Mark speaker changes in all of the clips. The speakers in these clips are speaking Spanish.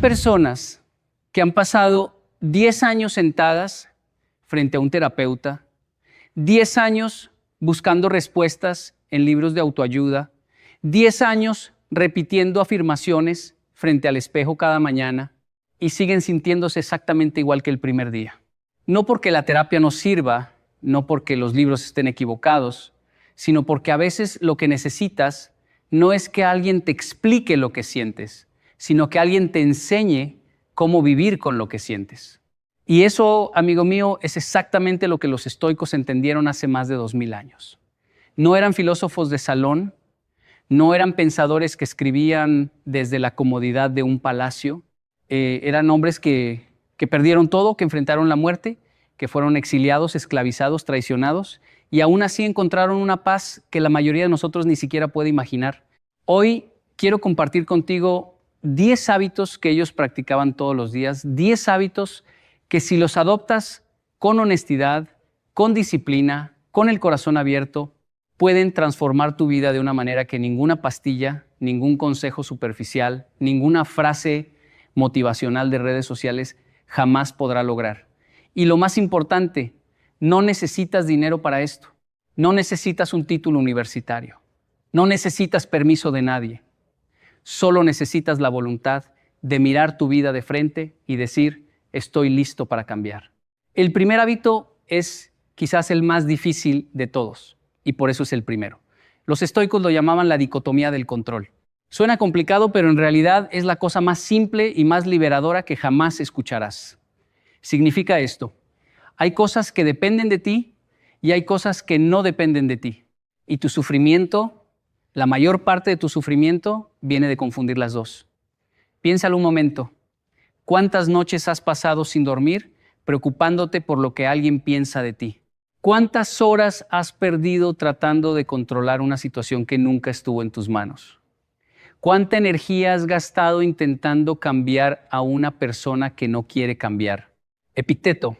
Speaker 1: personas que han pasado 10 años sentadas frente a un terapeuta, 10 años buscando respuestas en libros de autoayuda, 10 años repitiendo afirmaciones frente al espejo cada mañana y siguen sintiéndose exactamente igual que el primer día. No porque la terapia no sirva, no porque los libros estén equivocados, sino porque a veces lo que necesitas no es que alguien te explique lo que sientes, sino que alguien te enseñe cómo vivir con lo que sientes. Y eso, amigo mío, es exactamente lo que los estoicos entendieron hace más de 2000 años. No eran filósofos de salón, no eran pensadores que escribían desde la comodidad de un palacio, eran hombres que perdieron todo, que enfrentaron la muerte, que fueron exiliados, esclavizados, traicionados, y aún así encontraron una paz que la mayoría de nosotros ni siquiera puede imaginar. Hoy quiero compartir contigo 10 hábitos que ellos practicaban todos los días, 10 hábitos que si los adoptas con honestidad, con disciplina, con el corazón abierto, pueden transformar tu vida de una manera que ninguna pastilla, ningún consejo superficial, ninguna frase motivacional de redes sociales jamás podrá lograr. Y lo más importante, no necesitas dinero para esto. No necesitas un título universitario. No necesitas permiso de nadie. Solo necesitas la voluntad de mirar tu vida de frente y decir, estoy listo para cambiar. El primer hábito es quizás el más difícil de todos, y por eso es el primero. Los estoicos lo llamaban la dicotomía del control. Suena complicado, pero en realidad es la cosa más simple y más liberadora que jamás escucharás. Significa esto: hay cosas que dependen de ti y hay cosas que no dependen de ti. Y tu sufrimiento, la mayor parte de tu sufrimiento, viene de confundir las dos. Piénsalo un momento. ¿Cuántas noches has pasado sin dormir preocupándote por lo que alguien piensa de ti? ¿Cuántas horas has perdido tratando de controlar una situación que nunca estuvo en tus manos? ¿Cuánta energía has gastado intentando cambiar a una persona que no quiere cambiar? Epicteto,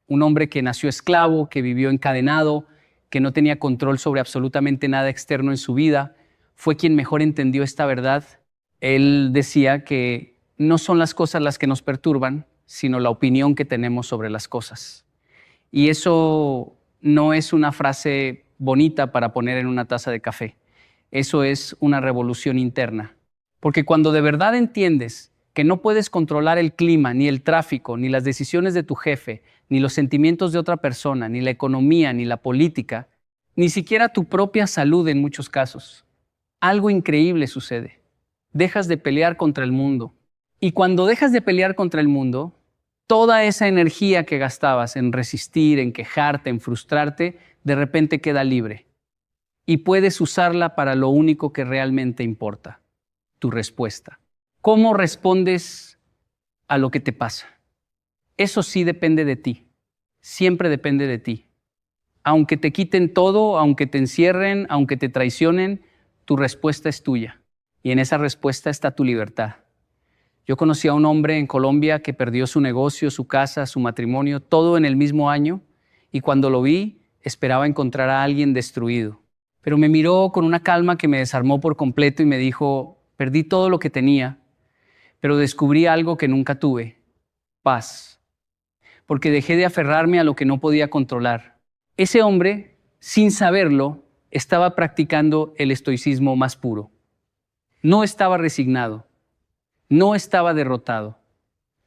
Speaker 1: un hombre que nació esclavo, que vivió encadenado, que no tenía control sobre absolutamente nada externo en su vida, fue quien mejor entendió esta verdad. Él decía que no son las cosas las que nos perturban, sino la opinión que tenemos sobre las cosas. Y eso no es una frase bonita para poner en una taza de café. Eso es una revolución interna. Porque cuando de verdad entiendes que no puedes controlar el clima, ni el tráfico, ni las decisiones de tu jefe, ni los sentimientos de otra persona, ni la economía, ni la política, ni siquiera tu propia salud en muchos casos, algo increíble sucede. Dejas de pelear contra el mundo. Y cuando dejas de pelear contra el mundo, toda esa energía que gastabas en resistir, en quejarte, en frustrarte, de repente queda libre. Y puedes usarla para lo único que realmente importa, tu respuesta. ¿Cómo respondes a lo que te pasa? Eso sí depende de ti. Siempre depende de ti. Aunque te quiten todo, aunque te encierren, aunque te traicionen, tu respuesta es tuya. Y en esa respuesta está tu libertad. Yo conocí a un hombre en Colombia que perdió su negocio, su casa, su matrimonio, todo en el mismo año, y cuando lo vi, esperaba encontrar a alguien destruido. Pero me miró con una calma que me desarmó por completo y me dijo, perdí todo lo que tenía, pero descubrí algo que nunca tuve, paz, porque dejé de aferrarme a lo que no podía controlar. Ese hombre, sin saberlo, estaba practicando el estoicismo más puro. No estaba resignado, no estaba derrotado,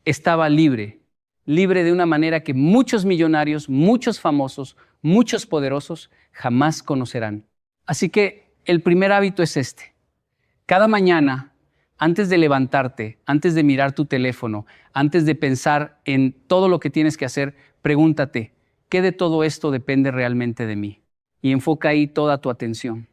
Speaker 1: estaba libre, libre de una manera que muchos millonarios, muchos famosos, muchos poderosos jamás conocerán. Así que el primer hábito es este. Cada mañana, antes de levantarte, antes de mirar tu teléfono, antes de pensar en todo lo que tienes que hacer, pregúntate, ¿qué de todo esto depende realmente de mí? Y enfoca ahí toda tu atención.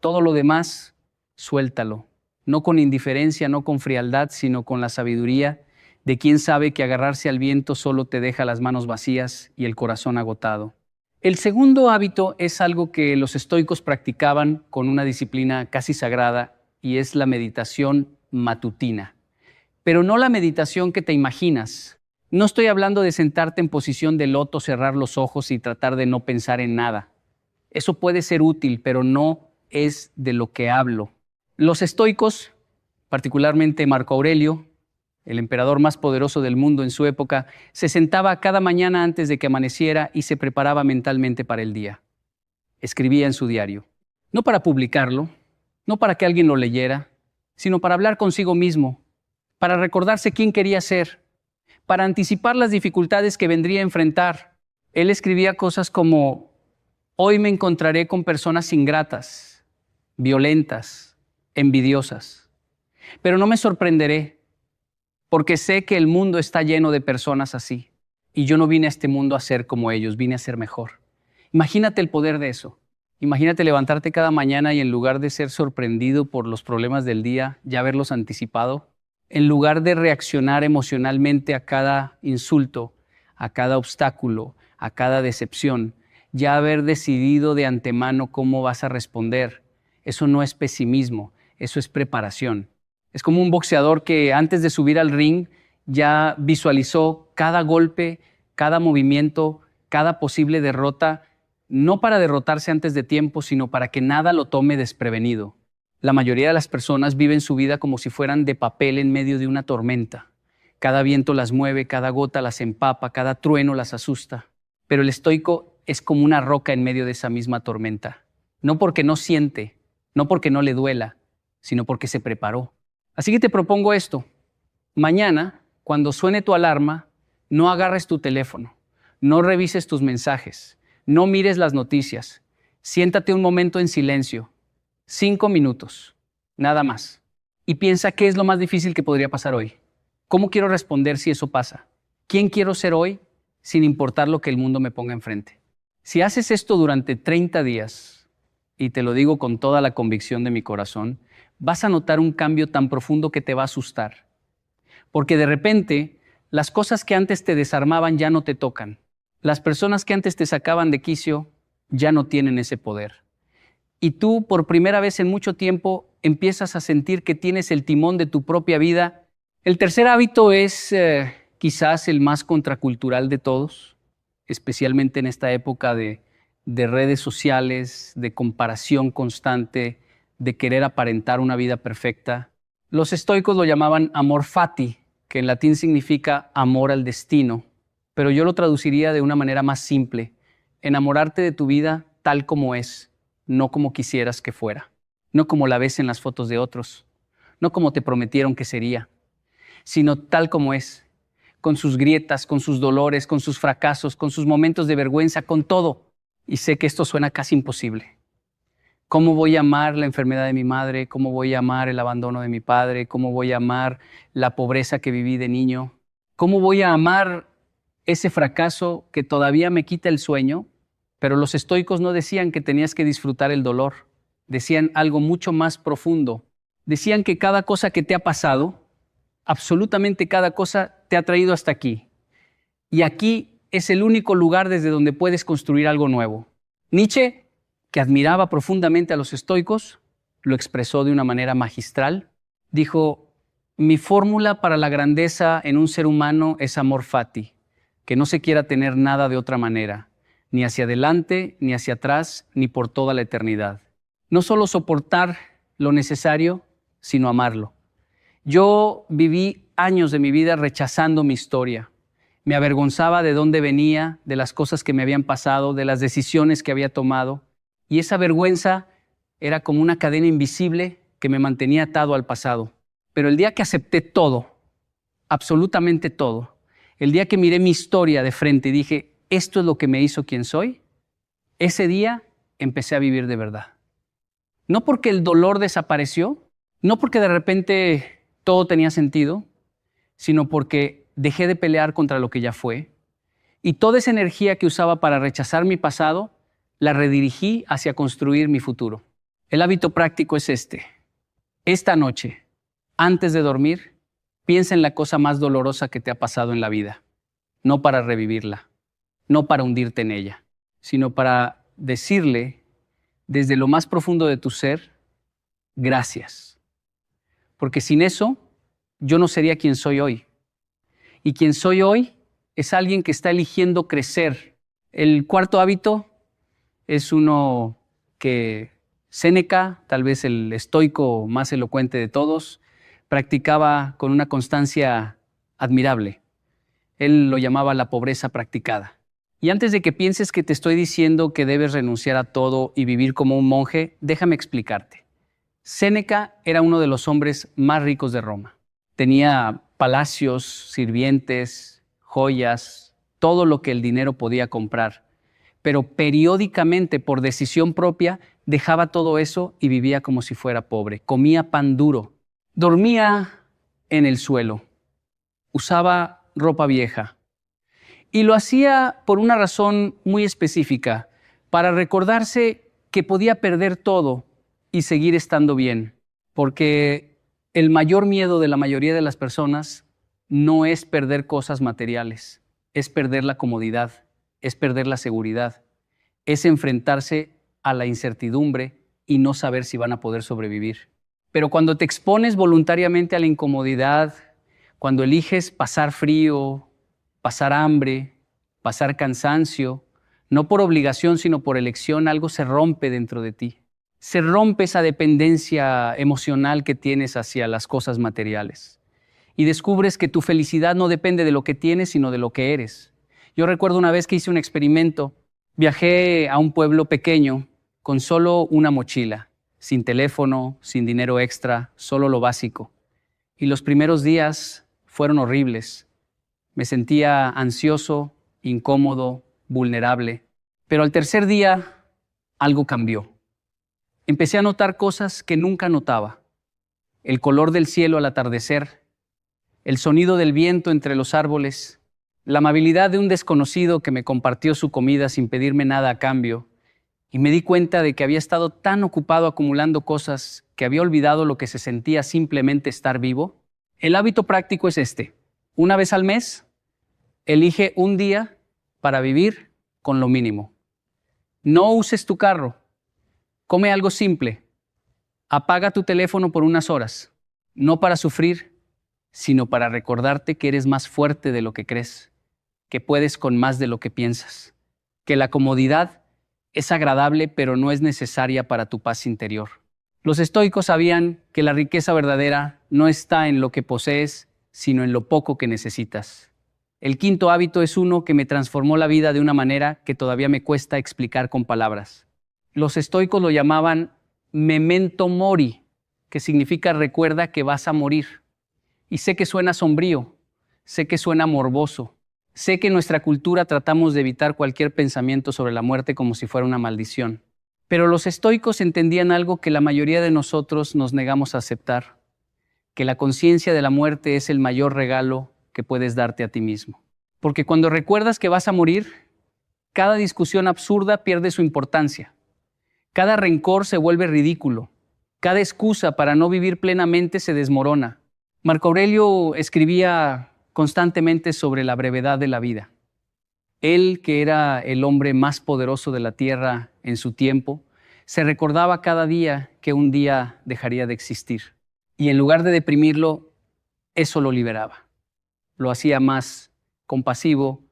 Speaker 1: Todo lo demás, suéltalo. No con indiferencia, no con frialdad, sino con la sabiduría de quien sabe que agarrarse al viento solo te deja las manos vacías y el corazón agotado. El segundo hábito es algo que los estoicos practicaban con una disciplina casi sagrada y es la meditación matutina. Pero no la meditación que te imaginas. No estoy hablando de sentarte en posición de loto, cerrar los ojos y tratar de no pensar en nada. Eso puede ser útil, pero no es de lo que hablo. Los estoicos, particularmente Marco Aurelio, el emperador más poderoso del mundo en su época, se sentaba cada mañana antes de que amaneciera y se preparaba mentalmente para el día. Escribía en su diario, no para publicarlo, no para que alguien lo leyera, sino para hablar consigo mismo, para recordarse quién quería ser, para anticipar las dificultades que vendría a enfrentar. Él escribía cosas como, hoy me encontraré con personas ingratas, violentas, envidiosas, pero no me sorprenderé, porque sé que el mundo está lleno de personas así, y yo no vine a este mundo a ser como ellos, vine a ser mejor. Imagínate el poder de eso. Imagínate levantarte cada mañana y en lugar de ser sorprendido por los problemas del día, ya haberlos anticipado, en lugar de reaccionar emocionalmente a cada insulto, a cada obstáculo, a cada decepción, ya haber decidido de antemano cómo vas a responder. Eso no es pesimismo, eso es preparación. Es como un boxeador que antes de subir al ring ya visualizó cada golpe, cada movimiento, cada posible derrota, no para derrotarse antes de tiempo, sino para que nada lo tome desprevenido. La mayoría de las personas viven su vida como si fueran de papel en medio de una tormenta. Cada viento las mueve, cada gota las empapa, cada trueno las asusta. Pero el estoico es como una roca en medio de esa misma tormenta. No porque no siente, no porque no le duela, sino porque se preparó. Así que te propongo esto. Mañana, cuando suene tu alarma, no agarres tu teléfono, no revises tus mensajes, no mires las noticias. Siéntate un momento en silencio, 5 minutos, nada más. Y piensa qué es lo más difícil que podría pasar hoy. ¿Cómo quiero responder si eso pasa? ¿Quién quiero ser hoy sin importar lo que el mundo me ponga enfrente? Si haces esto durante 30 días, y te lo digo con toda la convicción de mi corazón, vas a notar un cambio tan profundo que te va a asustar. Porque de repente, las cosas que antes te desarmaban ya no te tocan. Las personas que antes te sacaban de quicio ya no tienen ese poder. Y tú, por primera vez en mucho tiempo, empiezas a sentir que tienes el timón de tu propia vida. El tercer hábito es quizás el más contracultural de todos, especialmente en esta época de redes sociales, de comparación constante, de querer aparentar una vida perfecta. Los estoicos lo llamaban amor fati, que en latín significa amor al destino, pero yo lo traduciría de una manera más simple: enamorarte de tu vida tal como es, no como quisieras que fuera, no como la ves en las fotos de otros, no como te prometieron que sería, sino tal como es, con sus grietas, con sus dolores, con sus fracasos, con sus momentos de vergüenza, con todo. Y sé que esto suena casi imposible. ¿Cómo voy a amar la enfermedad de mi madre? ¿Cómo voy a amar el abandono de mi padre? ¿Cómo voy a amar la pobreza que viví de niño? ¿Cómo voy a amar ese fracaso que todavía me quita el sueño? Pero los estoicos no decían que tenías que disfrutar el dolor. Decían algo mucho más profundo. Decían que cada cosa que te ha pasado, absolutamente cada cosa, te ha traído hasta aquí. Y aquí es el único lugar desde donde puedes construir algo nuevo. Nietzsche, que admiraba profundamente a los estoicos, lo expresó de una manera magistral. Dijo, mi fórmula para la grandeza en un ser humano es amor fati, que no se quiera tener nada de otra manera, ni hacia adelante, ni hacia atrás, ni por toda la eternidad. No solo soportar lo necesario, sino amarlo. Yo viví años de mi vida rechazando mi historia. Me avergonzaba de dónde venía, de las cosas que me habían pasado, de las decisiones que había tomado. Y esa vergüenza era como una cadena invisible que me mantenía atado al pasado. Pero el día que acepté todo, absolutamente todo, el día que miré mi historia de frente y dije, esto es lo que me hizo quien soy, ese día empecé a vivir de verdad. No porque el dolor desapareció, no porque de repente todo tenía sentido, sino porque dejé de pelear contra lo que ya fue, y toda esa energía que usaba para rechazar mi pasado, la redirigí hacia construir mi futuro. El hábito práctico es este. Esta noche, antes de dormir, piensa en la cosa más dolorosa que te ha pasado en la vida, no para revivirla, no para hundirte en ella, sino para decirle desde lo más profundo de tu ser, gracias. Porque sin eso, yo no sería quien soy hoy. Y quien soy hoy es alguien que está eligiendo crecer. El cuarto hábito es uno que Séneca, tal vez el estoico más elocuente de todos, practicaba con una constancia admirable. Él lo llamaba la pobreza practicada. Y antes de que pienses que te estoy diciendo que debes renunciar a todo y vivir como un monje, déjame explicarte. Séneca era uno de los hombres más ricos de Roma. Tenía palacios, sirvientes, joyas, todo lo que el dinero podía comprar. Pero periódicamente, por decisión propia, dejaba todo eso y vivía como si fuera pobre. Comía pan duro, dormía en el suelo, usaba ropa vieja. Y lo hacía por una razón muy específica, para recordarse que podía perder todo y seguir estando bien. Porque el mayor miedo de la mayoría de las personas no es perder cosas materiales, es perder la comodidad, es perder la seguridad, es enfrentarse a la incertidumbre y no saber si van a poder sobrevivir. Pero cuando te expones voluntariamente a la incomodidad, cuando eliges pasar frío, pasar hambre, pasar cansancio, no por obligación, sino por elección, algo se rompe dentro de ti. Se rompe esa dependencia emocional que tienes hacia las cosas materiales. Y descubres que tu felicidad no depende de lo que tienes, sino de lo que eres. Yo recuerdo una vez que hice un experimento. Viajé a un pueblo pequeño con solo una mochila, sin teléfono, sin dinero extra, solo lo básico. Y los primeros días fueron horribles. Me sentía ansioso, incómodo, vulnerable. Pero al tercer día, algo cambió. Empecé a notar cosas que nunca notaba. El color del cielo al atardecer, el sonido del viento entre los árboles, la amabilidad de un desconocido que me compartió su comida sin pedirme nada a cambio. Y me di cuenta de que había estado tan ocupado acumulando cosas que había olvidado lo que se sentía simplemente estar vivo. El hábito práctico es este. Una vez al mes, elige un día para vivir con lo mínimo. No uses tu carro. Come algo simple. Apaga tu teléfono por unas horas. No para sufrir, sino para recordarte que eres más fuerte de lo que crees, que puedes con más de lo que piensas, que la comodidad es agradable pero no es necesaria para tu paz interior. Los estoicos sabían que la riqueza verdadera no está en lo que posees, sino en lo poco que necesitas. El quinto hábito es uno que me transformó la vida de una manera que todavía me cuesta explicar con palabras. Los estoicos lo llamaban memento mori, que significa recuerda que vas a morir. Y sé que suena sombrío, sé que suena morboso, sé que en nuestra cultura tratamos de evitar cualquier pensamiento sobre la muerte como si fuera una maldición. Pero los estoicos entendían algo que la mayoría de nosotros nos negamos a aceptar, que la conciencia de la muerte es el mayor regalo que puedes darte a ti mismo. Porque cuando recuerdas que vas a morir, cada discusión absurda pierde su importancia. Cada rencor se vuelve ridículo. Cada excusa para no vivir plenamente se desmorona. Marco Aurelio escribía constantemente sobre la brevedad de la vida. Él, que era el hombre más poderoso de la tierra en su tiempo, se recordaba cada día que un día dejaría de existir. Y en lugar de deprimirlo, eso lo liberaba. Lo hacía más compasivo,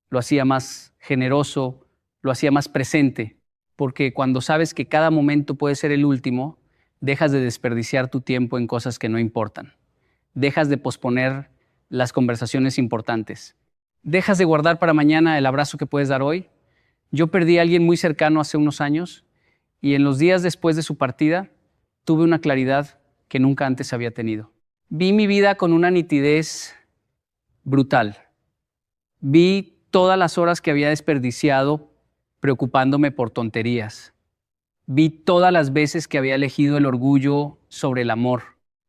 Speaker 1: lo hacía más generoso, lo hacía más presente. Porque cuando sabes que cada momento puede ser el último, dejas de desperdiciar tu tiempo en cosas que no importan. Dejas de posponer las conversaciones importantes. Dejas de guardar para mañana el abrazo que puedes dar hoy. Yo perdí a alguien muy cercano hace unos años y en los días después de su partida tuve una claridad que nunca antes había tenido. Vi mi vida con una nitidez brutal. Vi todas las horas que había desperdiciado preocupándome por tonterías. Vi todas las veces que había elegido el orgullo sobre el amor.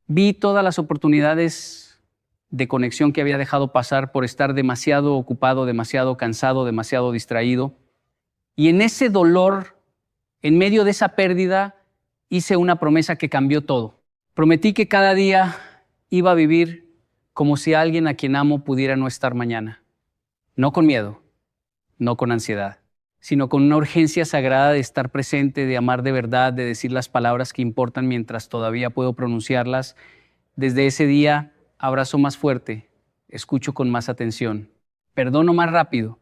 Speaker 1: Vi todas las oportunidades de conexión que había dejado pasar por estar demasiado ocupado, demasiado cansado, demasiado distraído. Y en ese dolor, en medio de esa pérdida, hice una promesa que cambió todo. Prometí que cada día iba a vivir como si alguien a quien amo pudiera no estar mañana. No con miedo, no con ansiedad, sino con una urgencia sagrada de estar presente, de amar de verdad, de decir las palabras que importan mientras todavía puedo pronunciarlas. Desde ese día abrazo más fuerte, escucho con más atención, perdono más rápido,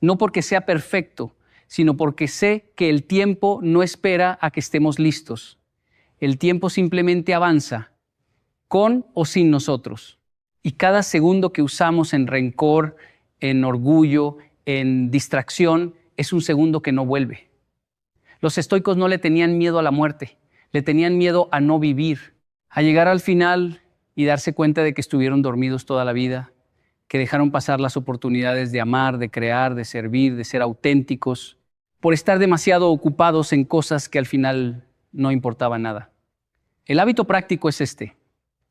Speaker 1: no porque sea perfecto, sino porque sé que el tiempo no espera a que estemos listos. El tiempo simplemente avanza, con o sin nosotros. Y cada segundo que usamos en rencor, en orgullo, en distracción, es un segundo que no vuelve. Los estoicos no le tenían miedo a la muerte, le tenían miedo a no vivir, a llegar al final y darse cuenta de que estuvieron dormidos toda la vida, que dejaron pasar las oportunidades de amar, de crear, de servir, de ser auténticos, por estar demasiado ocupados en cosas que al final no importaban nada. El hábito práctico es este.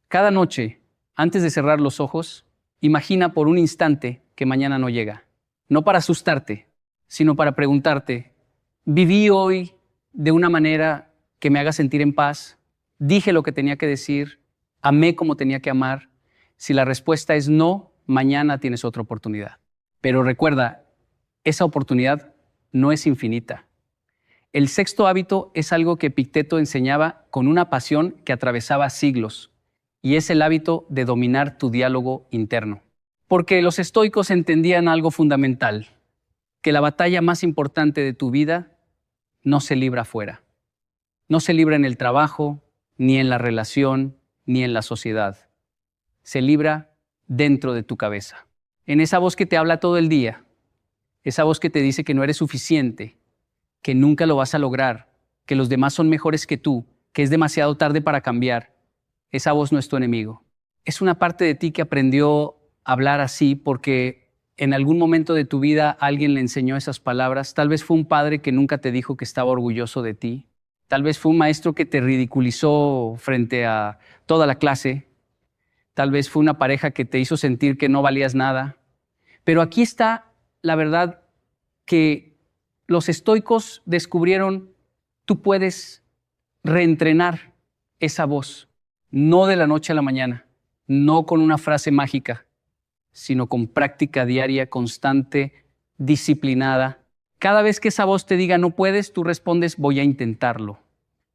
Speaker 1: Cada noche, antes de cerrar los ojos, imagina por un instante que mañana no llega. No para asustarte, sino para preguntarte, ¿viví hoy de una manera que me haga sentir en paz? ¿Dije lo que tenía que decir? ¿Amé como tenía que amar? Si la respuesta es no, mañana tienes otra oportunidad. Pero recuerda, esa oportunidad no es infinita. El sexto hábito es algo que Epicteto enseñaba con una pasión que atravesaba siglos, y es el hábito de dominar tu diálogo interno. Porque los estoicos entendían algo fundamental, que la batalla más importante de tu vida no se libra afuera. No se libra en el trabajo, ni en la relación, ni en la sociedad. Se libra dentro de tu cabeza. En esa voz que te habla todo el día, esa voz que te dice que no eres suficiente, que nunca lo vas a lograr, que los demás son mejores que tú, que es demasiado tarde para cambiar. Esa voz no es tu enemigo. Es una parte de ti que aprendió a hablar así porque en algún momento de tu vida alguien le enseñó esas palabras. Tal vez fue un padre que nunca te dijo que estaba orgulloso de ti. Tal vez fue un maestro que te ridiculizó frente a toda la clase. Tal vez fue una pareja que te hizo sentir que no valías nada. Pero aquí está la verdad que los estoicos descubrieron, tú puedes reentrenar esa voz, no de la noche a la mañana, no con una frase mágica, sino con práctica diaria, constante, disciplinada. Cada vez que esa voz te diga no puedes, tú respondes voy a intentarlo.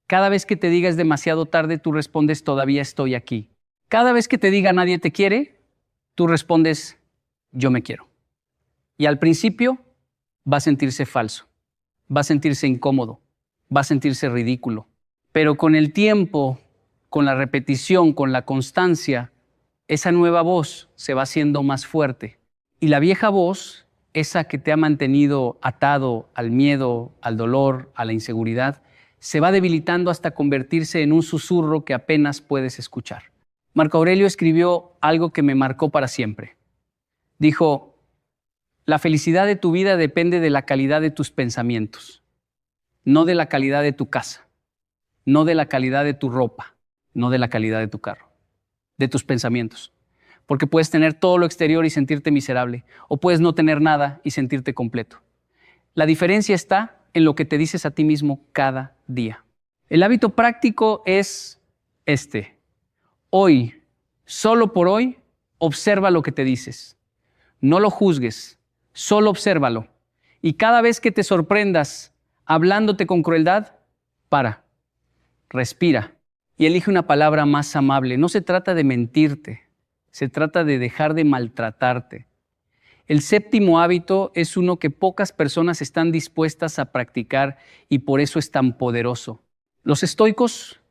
Speaker 1: Cada vez que te diga es demasiado tarde, tú respondes todavía estoy aquí. Cada vez que te diga nadie te quiere, tú respondes yo me quiero. Y al principio va a sentirse falso, va a sentirse incómodo, va a sentirse ridículo. Pero con el tiempo, con la repetición, con la constancia, esa nueva voz se va haciendo más fuerte. Y la vieja voz, esa que te ha mantenido atado al miedo, al dolor, a la inseguridad, se va debilitando hasta convertirse en un susurro que apenas puedes escuchar. Marco Aurelio escribió algo que me marcó para siempre. Dijo, la felicidad de tu vida depende de la calidad de tus pensamientos, no de la calidad de tu casa, no de la calidad de tu ropa, no de la calidad de tu carro, de tus pensamientos. Porque puedes tener todo lo exterior y sentirte miserable, o puedes no tener nada y sentirte completo. La diferencia está en lo que te dices a ti mismo cada día. El hábito práctico es este. Hoy, solo por hoy, observa lo que te dices. No lo juzgues, solo obsérvalo. Y cada vez que te sorprendas hablándote con crueldad, para, respira y elige una palabra más amable. No se trata de mentirte, se trata de dejar de maltratarte. El séptimo hábito es uno que pocas personas están dispuestas a practicar y por eso es tan poderoso. Los estoicos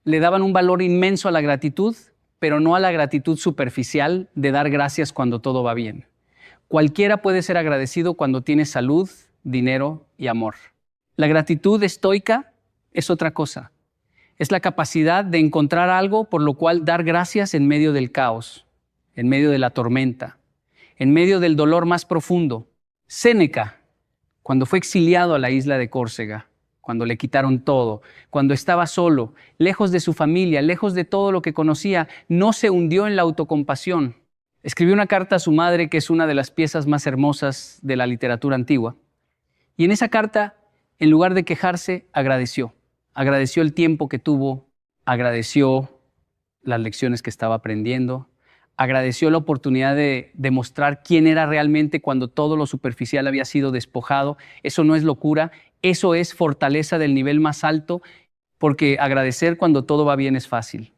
Speaker 1: le daban un valor inmenso a la gratitud, pero no a la gratitud superficial de dar gracias cuando todo va bien. Cualquiera puede ser agradecido cuando tiene salud, dinero y amor. La gratitud estoica es otra cosa. Es la capacidad de encontrar algo por lo cual dar gracias en medio del caos, en medio de la tormenta, en medio del dolor más profundo. Séneca, cuando fue exiliado a la isla de Córcega, cuando le quitaron todo, cuando estaba solo, lejos de su familia, lejos de todo lo que conocía, no se hundió en la autocompasión. Escribió una carta a su madre, que es una de las piezas más hermosas de la literatura antigua. Y en esa carta, en lugar de quejarse, agradeció. Agradeció el tiempo que tuvo, agradeció las lecciones que estaba aprendiendo, agradeció la oportunidad de demostrar quién era realmente cuando todo lo superficial había sido despojado. Eso no es locura, eso es fortaleza del nivel más alto, porque agradecer cuando todo va bien es fácil,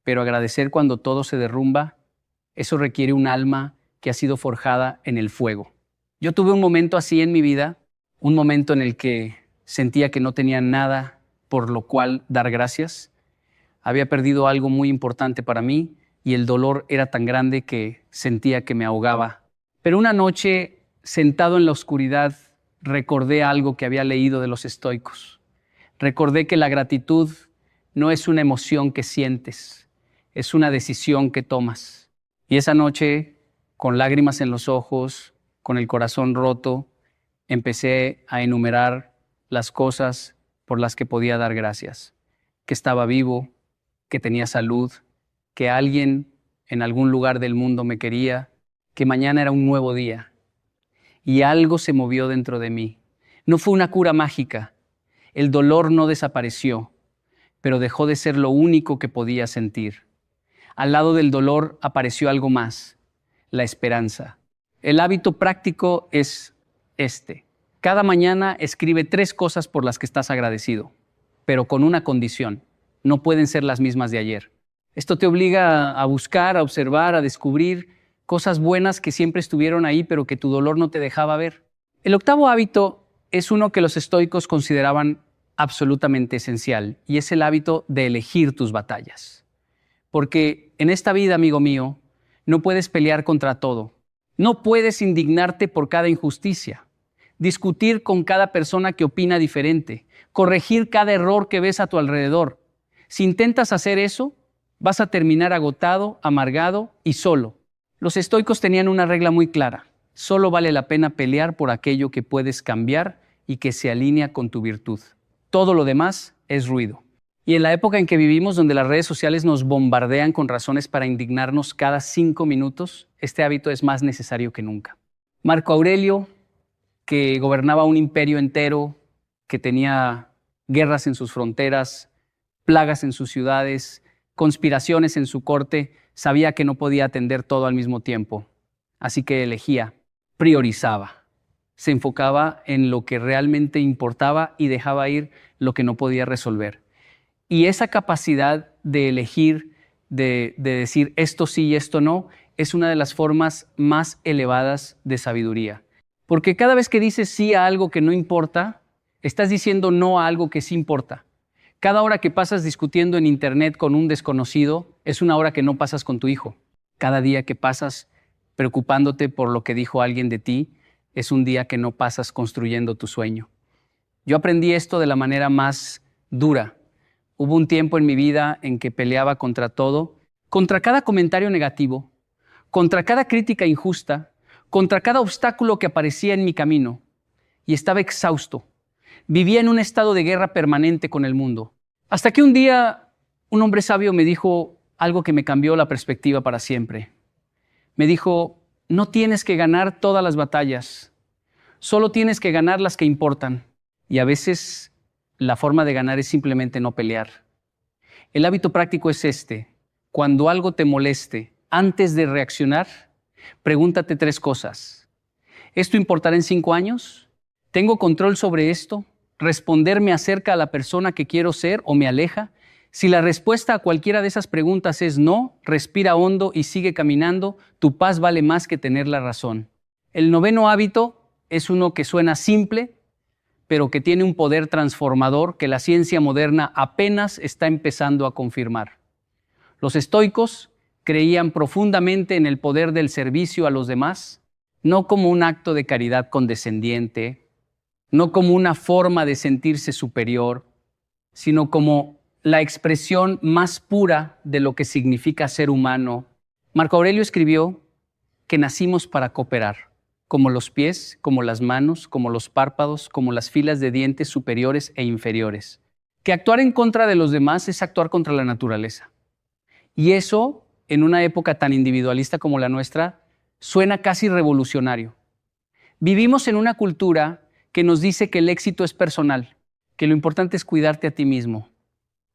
Speaker 1: pero agradecer cuando todo se derrumba, eso requiere un alma que ha sido forjada en el fuego. Yo tuve un momento así en mi vida, un momento en el que sentía que no tenía nada por lo cual dar gracias. Había perdido algo muy importante para mí, y el dolor era tan grande que sentía que me ahogaba. Pero una noche, sentado en la oscuridad, recordé algo que había leído de los estoicos. Recordé que la gratitud no es una emoción que sientes, es una decisión que tomas. Y esa noche, con lágrimas en los ojos, con el corazón roto, empecé a enumerar las cosas por las que podía dar gracias. Que estaba vivo, que tenía salud, que alguien en algún lugar del mundo me quería, que mañana era un nuevo día. Y algo se movió dentro de mí. No fue una cura mágica. El dolor no desapareció, pero dejó de ser lo único que podía sentir. Al lado del dolor apareció algo más, la esperanza. El hábito práctico es este. Cada mañana escribe 3 cosas por las que estás agradecido, pero con una condición. No pueden ser las mismas de ayer. Esto te obliga a buscar, a observar, a descubrir cosas buenas que siempre estuvieron ahí, pero que tu dolor no te dejaba ver. El octavo hábito es uno que los estoicos consideraban absolutamente esencial, y es el hábito de elegir tus batallas. Porque en esta vida, amigo mío, no puedes pelear contra todo. No puedes indignarte por cada injusticia, discutir con cada persona que opina diferente, corregir cada error que ves a tu alrededor. Si intentas hacer eso, vas a terminar agotado, amargado y solo. Los estoicos tenían una regla muy clara. Solo vale la pena pelear por aquello que puedes cambiar y que se alinea con tu virtud. Todo lo demás es ruido. Y en la época en que vivimos, donde las redes sociales nos bombardean con razones para indignarnos cada 5 minutos, este hábito es más necesario que nunca. Marco Aurelio, que gobernaba un imperio entero, que tenía guerras en sus fronteras, plagas en sus ciudades, conspiraciones en su corte, sabía que no podía atender todo al mismo tiempo. Así que elegía, priorizaba, se enfocaba en lo que realmente importaba y dejaba ir lo que no podía resolver. Y esa capacidad de elegir, de decir esto sí y esto no, es una de las formas más elevadas de sabiduría. Porque cada vez que dices sí a algo que no importa, estás diciendo no a algo que sí importa. Cada hora que pasas discutiendo en internet con un desconocido es una hora que no pasas con tu hijo. Cada día que pasas preocupándote por lo que dijo alguien de ti es un día que no pasas construyendo tu sueño. Yo aprendí esto de la manera más dura. Hubo un tiempo en mi vida en que peleaba contra todo, contra cada comentario negativo, contra cada crítica injusta, contra cada obstáculo que aparecía en mi camino, y estaba exhausto. Vivía en un estado de guerra permanente con el mundo. Hasta que un día un hombre sabio me dijo algo que me cambió la perspectiva para siempre. Me dijo, no tienes que ganar todas las batallas, solo tienes que ganar las que importan. Y a veces la forma de ganar es simplemente no pelear. El hábito práctico es este. Cuando algo te moleste, antes de reaccionar, pregúntate 3 cosas. ¿Esto importará en 5 años? ¿Tengo control sobre esto? ¿Responderme acerca a la persona que quiero ser o me aleja? Si la respuesta a cualquiera de esas preguntas es no, respira hondo y sigue caminando, tu paz vale más que tener la razón. El 9º hábito es uno que suena simple, pero que tiene un poder transformador que la ciencia moderna apenas está empezando a confirmar. Los estoicos creían profundamente en el poder del servicio a los demás, no como un acto de caridad condescendiente, no como una forma de sentirse superior, sino como la expresión más pura de lo que significa ser humano. Marco Aurelio escribió que nacimos para cooperar, como los pies, como las manos, como los párpados, como las filas de dientes superiores e inferiores. Que actuar en contra de los demás es actuar contra la naturaleza. Y eso, en una época tan individualista como la nuestra, suena casi revolucionario. Vivimos en una cultura que nos dice que el éxito es personal, que lo importante es cuidarte a ti mismo,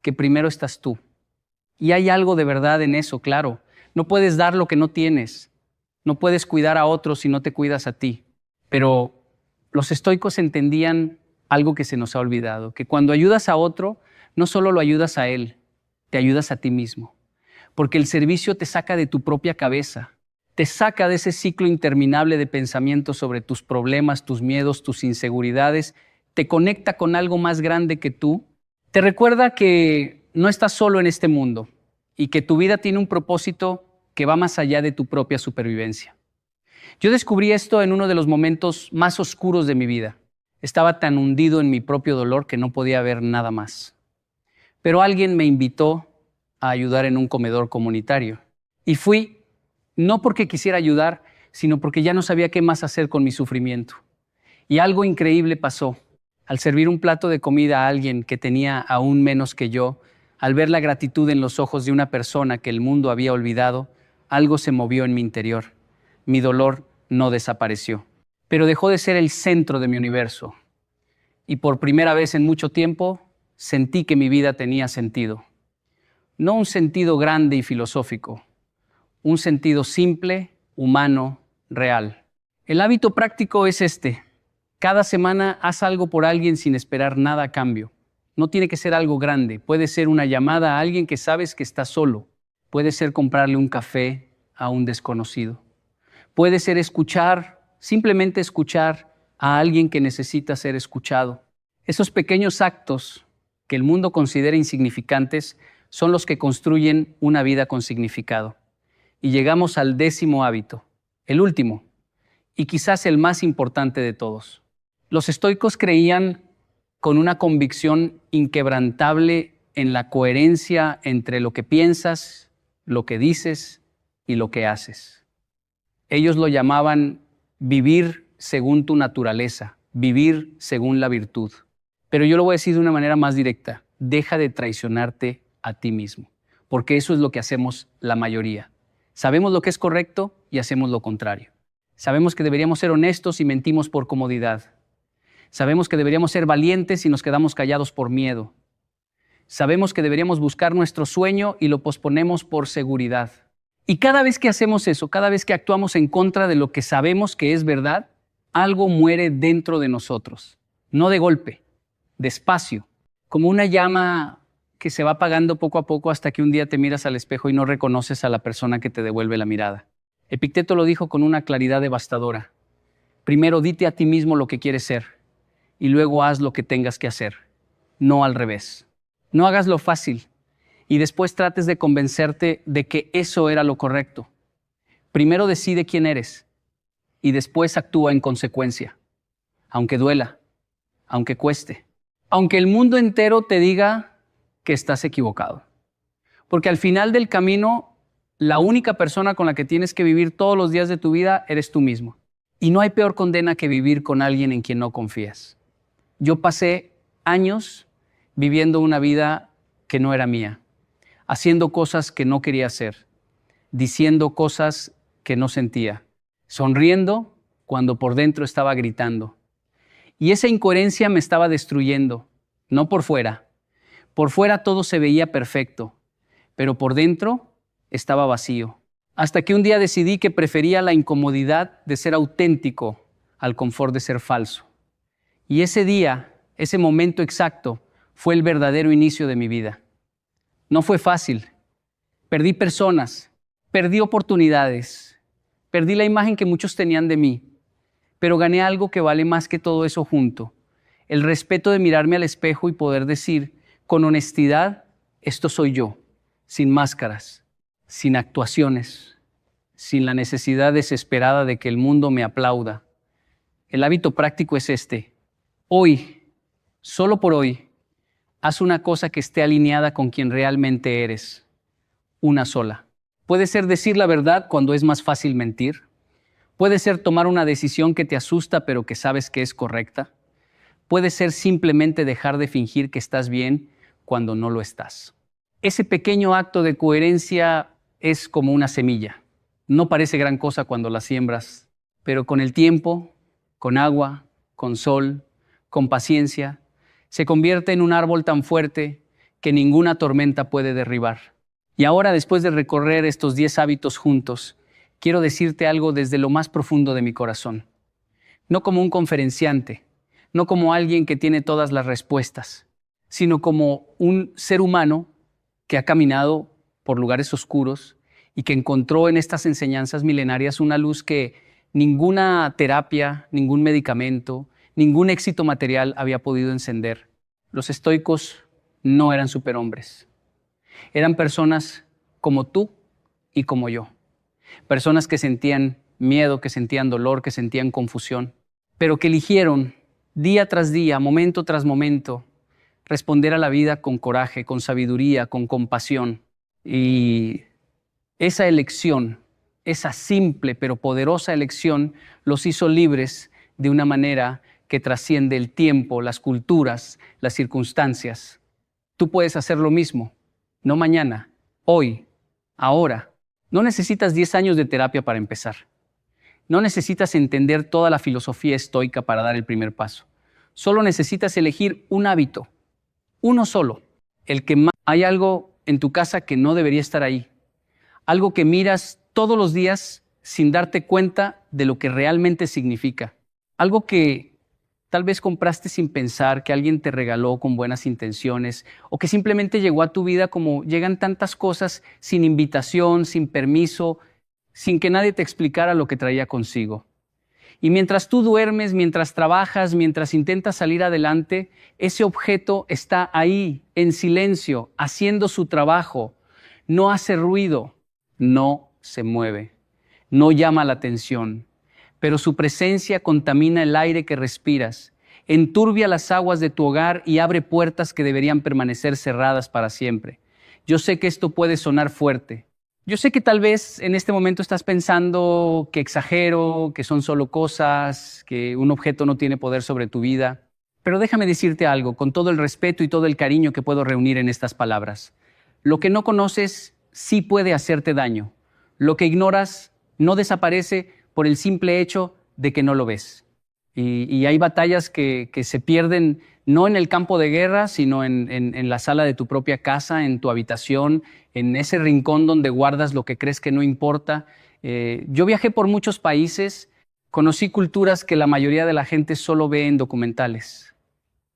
Speaker 1: que primero estás tú. Y hay algo de verdad en eso, claro. No puedes dar lo que no tienes. No puedes cuidar a otros si no te cuidas a ti. Pero los estoicos entendían algo que se nos ha olvidado, que cuando ayudas a otro, no solo lo ayudas a él, te ayudas a ti mismo. Porque el servicio te saca de tu propia cabeza, te saca de ese ciclo interminable de pensamientos sobre tus problemas, tus miedos, tus inseguridades, te conecta con algo más grande que tú, te recuerda que no estás solo en este mundo, y que tu vida tiene un propósito que va más allá de tu propia supervivencia. Yo descubrí esto en uno de los momentos más oscuros de mi vida. Estaba tan hundido en mi propio dolor que no podía ver nada más. Pero alguien me invitó a ayudar en un comedor comunitario. Y fui, no porque quisiera ayudar, sino porque ya no sabía qué más hacer con mi sufrimiento. Y algo increíble pasó. Al servir un plato de comida a alguien que tenía aún menos que yo, al ver la gratitud en los ojos de una persona que el mundo había olvidado, algo se movió en mi interior. Mi dolor no desapareció, pero dejó de ser el centro de mi universo. Y por primera vez en mucho tiempo, sentí que mi vida tenía sentido. No un sentido grande y filosófico, un sentido simple, humano, real. El hábito práctico es este. Cada semana haz algo por alguien sin esperar nada a cambio. No tiene que ser algo grande. Puede ser una llamada a alguien que sabes que está solo. Puede ser comprarle un café a un desconocido. Puede ser simplemente escuchar a alguien que necesita ser escuchado. Esos pequeños actos que el mundo considera insignificantes son los que construyen una vida con significado. Y llegamos al 10º hábito, el último, y quizás el más importante de todos. Los estoicos creían con una convicción inquebrantable en la coherencia entre lo que piensas, lo que dices y lo que haces. Ellos lo llamaban vivir según tu naturaleza, vivir según la virtud. Pero yo lo voy a decir de una manera más directa. Deja de traicionarte a ti mismo, porque eso es lo que hacemos la mayoría. Sabemos lo que es correcto y hacemos lo contrario. Sabemos que deberíamos ser honestos y mentimos por comodidad. Sabemos que deberíamos ser valientes y nos quedamos callados por miedo. Sabemos que deberíamos buscar nuestro sueño y lo posponemos por seguridad. Y cada vez que hacemos eso, cada vez que actuamos en contra de lo que sabemos que es verdad, algo muere dentro de nosotros. No de golpe, despacio, como una llama que se va apagando poco a poco hasta que un día te miras al espejo y no reconoces a la persona que te devuelve la mirada. Epicteto lo dijo con una claridad devastadora. Primero dite a ti mismo lo que quieres ser y luego haz lo que tengas que hacer, no al revés. No hagas lo fácil y después trates de convencerte de que eso era lo correcto. Primero decide quién eres y después actúa en consecuencia, aunque duela, aunque cueste, aunque el mundo entero te diga que estás equivocado. Porque al final del camino, la única persona con la que tienes que vivir todos los días de tu vida eres tú mismo. Y no hay peor condena que vivir con alguien en quien no confías. Yo pasé años viviendo una vida que no era mía, haciendo cosas que no quería hacer, diciendo cosas que no sentía, sonriendo cuando por dentro estaba gritando. Y esa incoherencia me estaba destruyendo, no por fuera. Por fuera todo se veía perfecto, pero por dentro estaba vacío. Hasta que un día decidí que prefería la incomodidad de ser auténtico al confort de ser falso. Y ese día, ese momento exacto, fue el verdadero inicio de mi vida. No fue fácil. Perdí personas, perdí oportunidades, perdí la imagen que muchos tenían de mí, pero gané algo que vale más que todo eso junto. El respeto de mirarme al espejo y poder decir con honestidad, esto soy yo, sin máscaras, sin actuaciones, sin la necesidad desesperada de que el mundo me aplauda. El hábito práctico es este. Hoy, solo por hoy, haz una cosa que esté alineada con quien realmente eres. Una sola. Puede ser decir la verdad cuando es más fácil mentir. Puede ser tomar una decisión que te asusta pero que sabes que es correcta. Puede ser simplemente dejar de fingir que estás bien cuando no lo estás. Ese pequeño acto de coherencia es como una semilla. No parece gran cosa cuando la siembras, pero con el tiempo, con agua, con sol, con paciencia, se convierte en un árbol tan fuerte que ninguna tormenta puede derribar. Y ahora, después de recorrer estos 10 hábitos juntos, quiero decirte algo desde lo más profundo de mi corazón. No como un conferenciante, no como alguien que tiene todas las respuestas, sino como un ser humano que ha caminado por lugares oscuros y que encontró en estas enseñanzas milenarias una luz que ninguna terapia, ningún medicamento, ningún éxito material había podido encender. Los estoicos no eran superhombres. Eran personas como tú y como yo. Personas que sentían miedo, que sentían dolor, que sentían confusión, pero que eligieron día tras día, momento tras momento, responder a la vida con coraje, con sabiduría, con compasión. Y esa elección, esa simple pero poderosa elección, los hizo libres de una manera que trasciende el tiempo, las culturas, las circunstancias. Tú puedes hacer lo mismo, no mañana, hoy, ahora. No necesitas 10 años de terapia para empezar. No necesitas entender toda la filosofía estoica para dar el primer paso. Solo necesitas elegir un hábito, uno solo, el que más. Hay algo en tu casa que no debería estar ahí. Algo que miras todos los días sin darte cuenta de lo que realmente significa. Algo que tal vez compraste sin pensar, que alguien te regaló con buenas intenciones, o que simplemente llegó a tu vida como llegan tantas cosas sin invitación, sin permiso, sin que nadie te explicara lo que traía consigo. Y mientras tú duermes, mientras trabajas, mientras intentas salir adelante, ese objeto está ahí, en silencio, haciendo su trabajo. No hace ruido, no se mueve, no llama la atención, pero su presencia contamina el aire que respiras, enturbia las aguas de tu hogar y abre puertas que deberían permanecer cerradas para siempre. Yo sé que esto puede sonar fuerte. Yo sé que tal vez en este momento estás pensando que exagero, que son solo cosas, que un objeto no tiene poder sobre tu vida. Pero déjame decirte algo, con todo el respeto y todo el cariño que puedo reunir en estas palabras. Lo que no conoces sí puede hacerte daño. Lo que ignoras no desaparece por el simple hecho de que no lo ves. Y hay batallas que se pierden no en el campo de guerra, sino en la sala de tu propia casa, en tu habitación, en ese rincón donde guardas lo que crees que no importa. Yo viajé por muchos países, conocí culturas que la mayoría de la gente solo ve en documentales.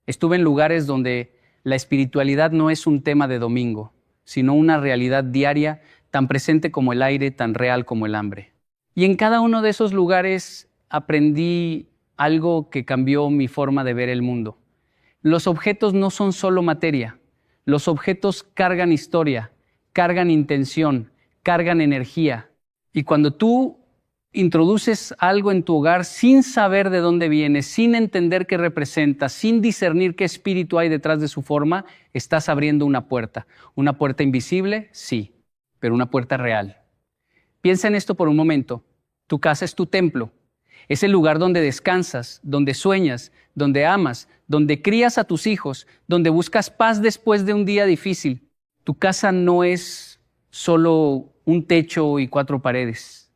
Speaker 1: Estuve en lugares donde la espiritualidad no es un tema de domingo, sino una realidad diaria, tan presente como el aire, tan real como el hambre. Y en cada uno de esos lugares aprendí algo que cambió mi forma de ver el mundo. Los objetos no son solo materia. Los objetos cargan historia, cargan intención, cargan energía. Y cuando tú introduces algo en tu hogar sin saber de dónde viene, sin entender qué representa, sin discernir qué espíritu hay detrás de su forma, estás abriendo una puerta. ¿Una puerta invisible? Sí, pero una puerta real. Piensa en esto por un momento. Tu casa es tu templo. Es el lugar donde descansas, donde sueñas, donde amas, donde crías a tus hijos, donde buscas paz después de un día difícil. Tu casa no es solo un techo y 4 paredes.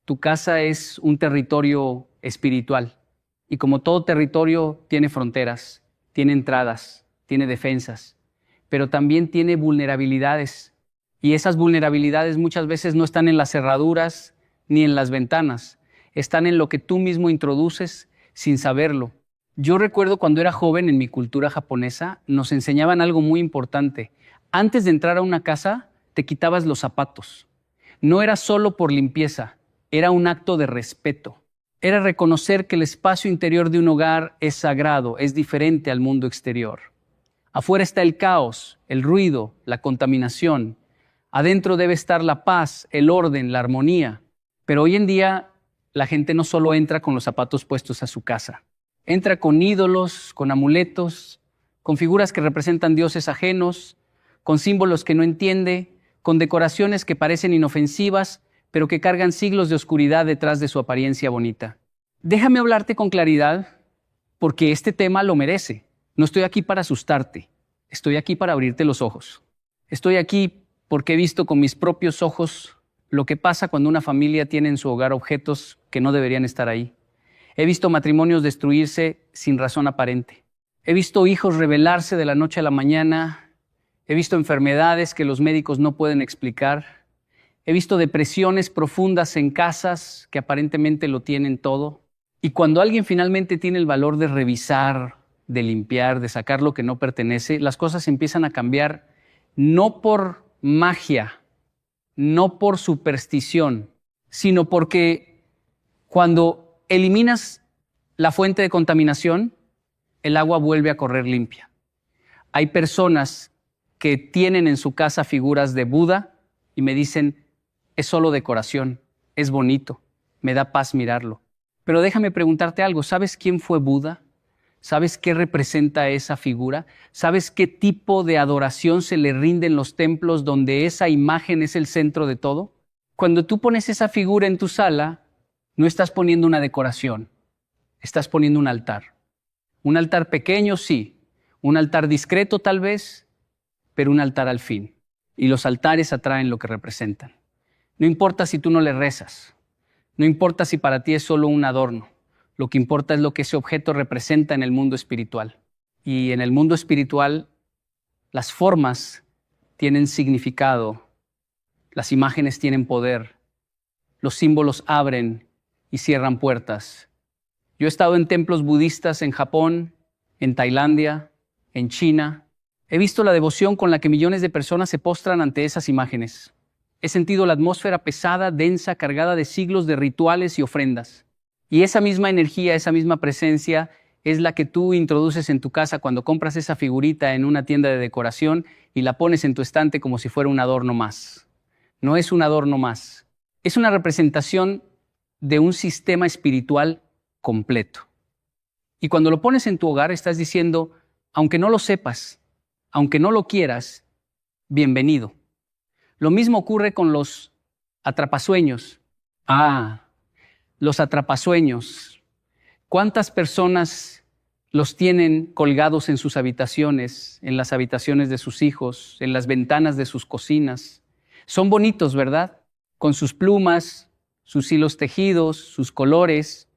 Speaker 1: Tu casa es un territorio espiritual. Y como todo territorio tiene fronteras, tiene entradas, tiene defensas, pero también tiene vulnerabilidades. Y esas vulnerabilidades muchas veces no están en las cerraduras ni en las ventanas. Están en lo que tú mismo introduces sin saberlo. Yo recuerdo cuando era joven en mi cultura japonesa, nos enseñaban algo muy importante. Antes de entrar a una casa, te quitabas los zapatos. No era solo por limpieza, era un acto de respeto. Era reconocer que el espacio interior de un hogar es sagrado, es diferente al mundo exterior. Afuera está el caos, el ruido, la contaminación. Adentro debe estar la paz, el orden, la armonía. Pero hoy en día la gente no solo entra con los zapatos puestos a su casa. Entra con ídolos, con amuletos, con figuras que representan dioses ajenos, con símbolos que no entiende, con decoraciones que parecen inofensivas, pero que cargan siglos de oscuridad detrás de su apariencia bonita. Déjame hablarte con claridad, porque este tema lo merece. No estoy aquí para asustarte, estoy aquí para abrirte los ojos. Estoy aquí porque he visto con mis propios ojos lo que pasa cuando una familia tiene en su hogar objetos que no deberían estar ahí. He visto matrimonios destruirse sin razón aparente. He visto hijos rebelarse de la noche a la mañana. He visto enfermedades que los médicos no pueden explicar. He visto depresiones profundas en casas que aparentemente lo tienen todo. Y cuando alguien finalmente tiene el valor de revisar, de limpiar, de sacar lo que no pertenece, las cosas empiezan a cambiar no por magia, no por superstición, sino porque cuando eliminas la fuente de contaminación, el agua vuelve a correr limpia. Hay personas que tienen en su casa figuras de Buda, y me dicen, es solo decoración, es bonito, me da paz mirarlo. Pero déjame preguntarte algo, ¿sabes quién fue Buda? ¿Sabes qué representa esa figura? ¿Sabes qué tipo de adoración se le rinde en los templos donde esa imagen es el centro de todo? Cuando tú pones esa figura en tu sala, no estás poniendo una decoración, estás poniendo un altar. Un altar pequeño, sí. Un altar discreto, tal vez, pero un altar al fin. Y los altares atraen lo que representan. No importa si tú no le rezas. No importa si para ti es solo un adorno. Lo que importa es lo que ese objeto representa en el mundo espiritual. Y en el mundo espiritual, las formas tienen significado. Las imágenes tienen poder. Los símbolos abren y cierran puertas. Yo he estado en templos budistas en Japón, en Tailandia, en China. He visto la devoción con la que millones de personas se postran ante esas imágenes. He sentido la atmósfera pesada, densa, cargada de siglos de rituales y ofrendas. Y esa misma energía, esa misma presencia es la que tú introduces en tu casa cuando compras esa figurita en una tienda de decoración y la pones en tu estante como si fuera un adorno más. No es un adorno más. Es una representación de un sistema espiritual completo. Y cuando lo pones en tu hogar estás diciendo, aunque no lo sepas, aunque no lo quieras, bienvenido. Lo mismo ocurre con los atrapasueños. Los atrapasueños. ¿Cuántas personas los tienen colgados en sus habitaciones, en las habitaciones de sus hijos, en las ventanas de sus cocinas? Son bonitos, ¿verdad? Con sus plumas, sus hilos tejidos, sus colores.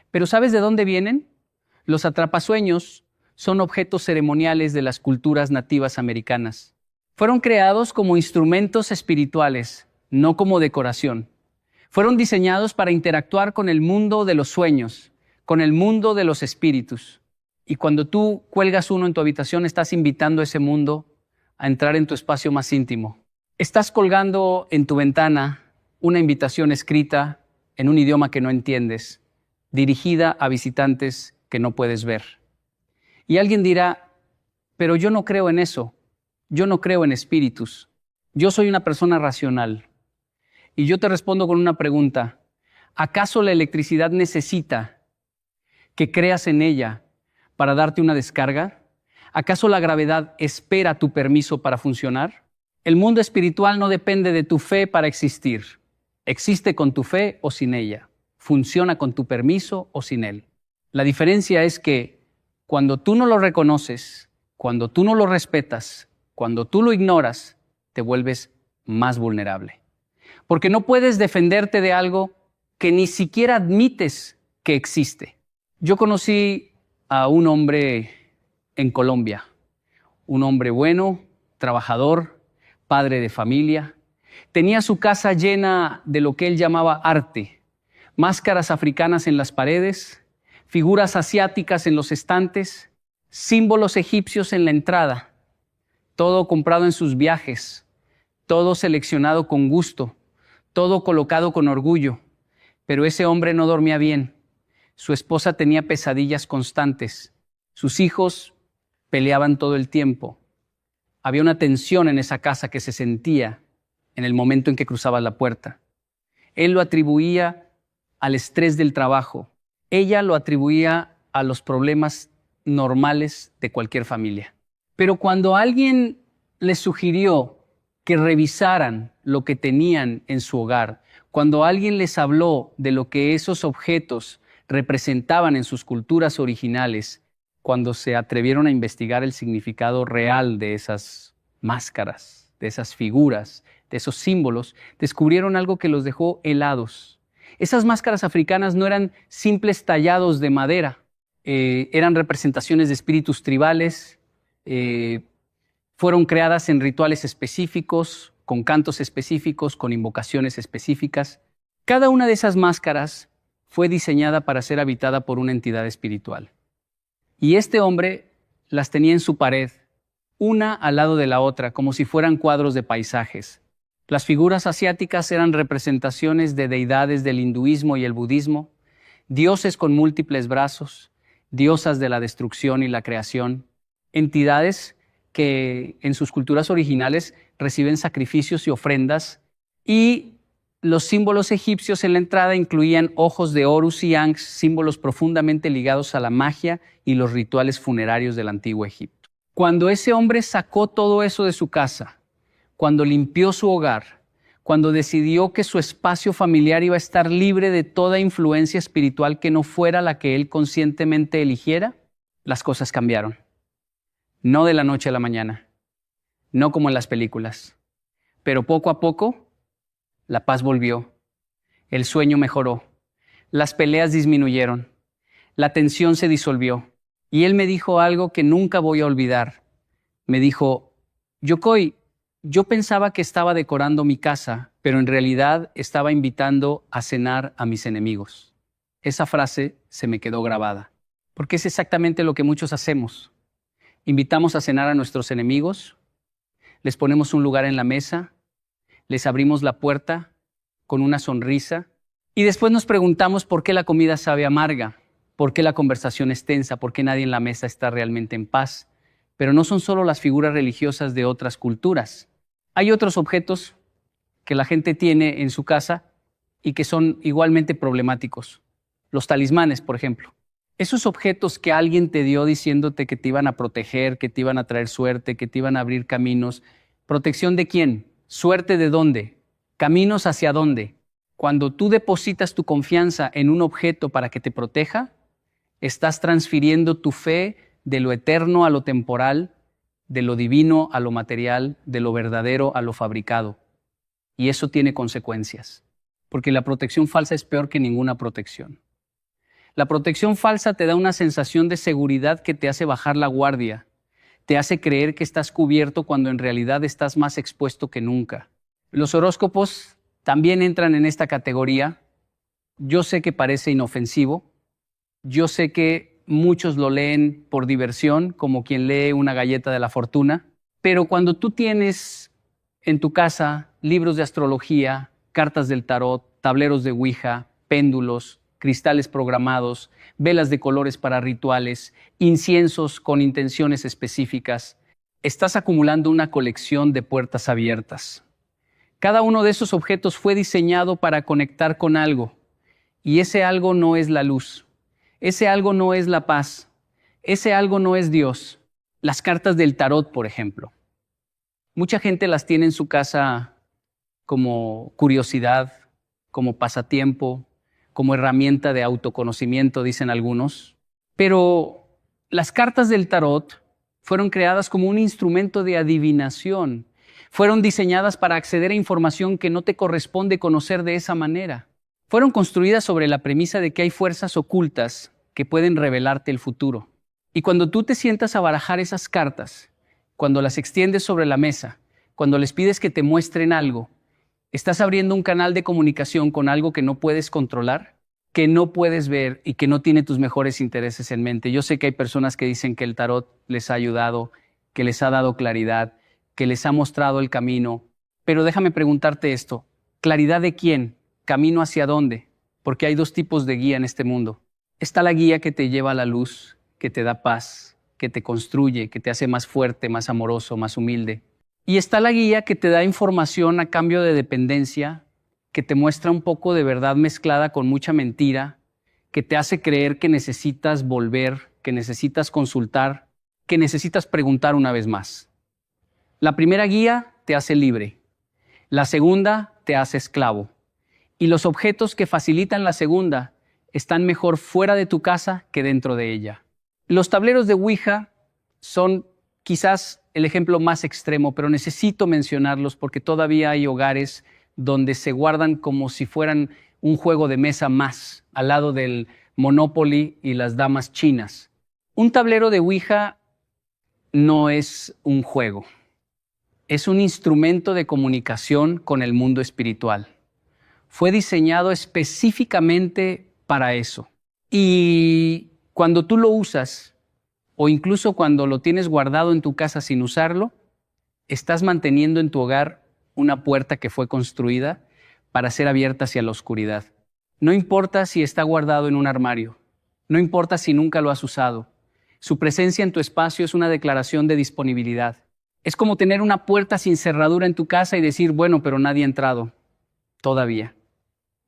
Speaker 1: Pero ¿sabes de dónde vienen? Los atrapasueños son objetos ceremoniales de las culturas nativas americanas. Fueron creados como instrumentos espirituales, no como decoración. Fueron diseñados para interactuar con el mundo de los sueños, con el mundo de los espíritus. Y cuando tú cuelgas uno en tu habitación, estás invitando a ese mundo a entrar en tu espacio más íntimo. Estás colgando en tu ventana una invitación escrita en un idioma que no entiendes, dirigida a visitantes que no puedes ver. Y alguien dirá, pero yo no creo en eso, yo no creo en espíritus, yo soy una persona racional. Y yo te respondo con una pregunta, ¿acaso la electricidad necesita que creas en ella para darte una descarga? ¿Acaso la gravedad espera tu permiso para funcionar? El mundo espiritual no depende de tu fe para existir. Existe con tu fe o sin ella. Funciona con tu permiso o sin él. La diferencia es que cuando tú no lo reconoces, cuando tú no lo respetas, cuando tú lo ignoras, te vuelves más vulnerable. Porque no puedes defenderte de algo que ni siquiera admites que existe. Yo conocí a un hombre en Colombia, un hombre bueno, trabajador, padre de familia. Tenía su casa llena de lo que él llamaba arte, máscaras africanas en las paredes, figuras asiáticas en los estantes, símbolos egipcios en la entrada, todo comprado en sus viajes, todo seleccionado con gusto, todo colocado con orgullo. Pero ese hombre no dormía bien. Su esposa tenía pesadillas constantes. Sus hijos peleaban todo el tiempo. Había una tensión en esa casa que se sentía en el momento en que cruzaba la puerta. Él lo atribuía al estrés del trabajo. Ella lo atribuía a los problemas normales de cualquier familia. Pero cuando alguien les sugirió que revisaran lo que tenían en su hogar, cuando alguien les habló de lo que esos objetos representaban en sus culturas originales, cuando se atrevieron a investigar el significado real de esas máscaras, de esas figuras, de esos símbolos, descubrieron algo que los dejó helados. Esas máscaras africanas no eran simples tallados de madera, eran representaciones de espíritus tribales, fueron creadas en rituales específicos, con cantos específicos, con invocaciones específicas. Cada una de esas máscaras fue diseñada para ser habitada por una entidad espiritual. Y este hombre las tenía en su pared, una al lado de la otra, como si fueran cuadros de paisajes. Las figuras asiáticas eran representaciones de deidades del hinduismo y el budismo, dioses con múltiples brazos, diosas de la destrucción y la creación, entidades que en sus culturas originales reciben sacrificios y ofrendas Y los símbolos egipcios en la entrada incluían ojos de Horus y Ankhs, símbolos profundamente ligados a la magia y los rituales funerarios del antiguo Egipto. Cuando ese hombre sacó todo eso de su casa, cuando limpió su hogar, cuando decidió que su espacio familiar iba a estar libre de toda influencia espiritual que no fuera la que él conscientemente eligiera, las cosas cambiaron. No de la noche a la mañana, no como en las películas, pero poco a poco la paz volvió, el sueño mejoró, las peleas disminuyeron, la tensión se disolvió. Y él me dijo algo que nunca voy a olvidar. Me dijo, Yokoi, yo pensaba que estaba decorando mi casa, pero en realidad estaba invitando a cenar a mis enemigos. Esa frase se me quedó grabada, porque es exactamente lo que muchos hacemos. Invitamos a cenar a nuestros enemigos, les ponemos un lugar en la mesa, les abrimos la puerta con una sonrisa y después nos preguntamos por qué la comida sabe amarga, por qué la conversación es tensa, por qué nadie en la mesa está realmente en paz. Pero no son solo las figuras religiosas de otras culturas. Hay otros objetos que la gente tiene en su casa y que son igualmente problemáticos. Los talismanes, por ejemplo. Esos objetos que alguien te dio diciéndote que te iban a proteger, que te iban a traer suerte, que te iban a abrir caminos. ¿Protección de quién? ¿Suerte de dónde? ¿Caminos hacia dónde? Cuando tú depositas tu confianza en un objeto para que te proteja, estás transfiriendo tu fe de lo eterno a lo temporal, de lo divino a lo material, de lo verdadero a lo fabricado. Y eso tiene consecuencias, porque la protección falsa es peor que ninguna protección. La protección falsa te da una sensación de seguridad que te hace bajar la guardia, te hace creer que estás cubierto cuando en realidad estás más expuesto que nunca. Los horóscopos también entran en esta categoría. Yo sé que parece inofensivo, yo sé que muchos lo leen por diversión, como quien lee una galleta de la fortuna, pero cuando tú tienes en tu casa libros de astrología, cartas del tarot, tableros de Ouija, péndulos, cristales programados, velas de colores para rituales, inciensos con intenciones específicas, estás acumulando una colección de puertas abiertas. Cada uno de esos objetos fue diseñado para conectar con algo, y ese algo no es la luz. Ese algo no es la paz, ese algo no es Dios. Las cartas del tarot, por ejemplo. Mucha gente las tiene en su casa como curiosidad, como pasatiempo, como herramienta de autoconocimiento, dicen algunos. Pero las cartas del tarot fueron creadas como un instrumento de adivinación. Fueron diseñadas para acceder a información que no te corresponde conocer de esa manera. Fueron construidas sobre la premisa de que hay fuerzas ocultas que pueden revelarte el futuro. Y cuando tú te sientas a barajar esas cartas, cuando las extiendes sobre la mesa, cuando les pides que te muestren algo, estás abriendo un canal de comunicación con algo que no puedes controlar, que no puedes ver y que no tiene tus mejores intereses en mente. Yo sé que hay personas que dicen que el tarot les ha ayudado, que les ha dado claridad, que les ha mostrado el camino. Pero déjame preguntarte esto, ¿claridad de quién? ¿Camino hacia dónde? Porque hay dos tipos de guía en este mundo. Está la guía que te lleva a la luz, que te da paz, que te construye, que te hace más fuerte, más amoroso, más humilde. Y está la guía que te da información a cambio de dependencia, que te muestra un poco de verdad mezclada con mucha mentira, que te hace creer que necesitas volver, que necesitas consultar, que necesitas preguntar una vez más. La primera guía te hace libre, la segunda te hace esclavo. Y los objetos que facilitan la segunda están mejor fuera de tu casa que dentro de ella. Los tableros de Ouija son quizás el ejemplo más extremo, pero necesito mencionarlos porque todavía hay hogares donde se guardan como si fueran un juego de mesa más, al lado del Monopoly y las damas chinas. Un tablero de Ouija no es un juego, es un instrumento de comunicación con el mundo espiritual. Fue diseñado específicamente para eso. Y cuando tú lo usas, o incluso cuando lo tienes guardado en tu casa sin usarlo, estás manteniendo en tu hogar una puerta que fue construida para ser abierta hacia la oscuridad. No importa si está guardado en un armario, no importa si nunca lo has usado. Su presencia en tu espacio es una declaración de disponibilidad. Es como tener una puerta sin cerradura en tu casa y decir, bueno, pero nadie ha entrado. todavía.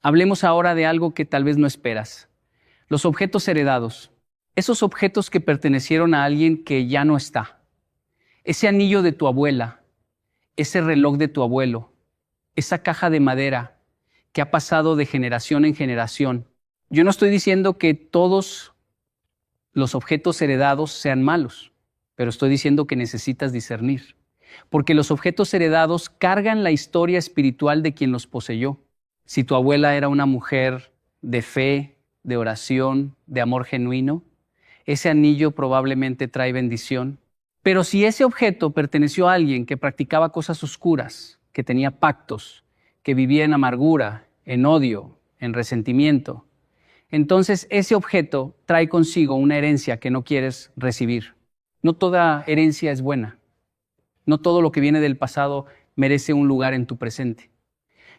Speaker 1: Hablemos ahora de algo que tal vez no esperas. Los objetos heredados. Esos objetos que pertenecieron a alguien que ya no está. Ese anillo de tu abuela, ese reloj de tu abuelo, esa caja de madera que ha pasado de generación en generación. Yo no estoy diciendo que todos los objetos heredados sean malos, pero estoy diciendo que necesitas discernir, porque los objetos heredados cargan la historia espiritual de quien los poseyó. Si tu abuela era una mujer de fe, de oración, de amor genuino, ese anillo probablemente trae bendición. Pero si ese objeto perteneció a alguien que practicaba cosas oscuras, que tenía pactos, que vivía en amargura, en odio, en resentimiento, entonces ese objeto trae consigo una herencia que no quieres recibir. No toda herencia es buena. No todo lo que viene del pasado merece un lugar en tu presente.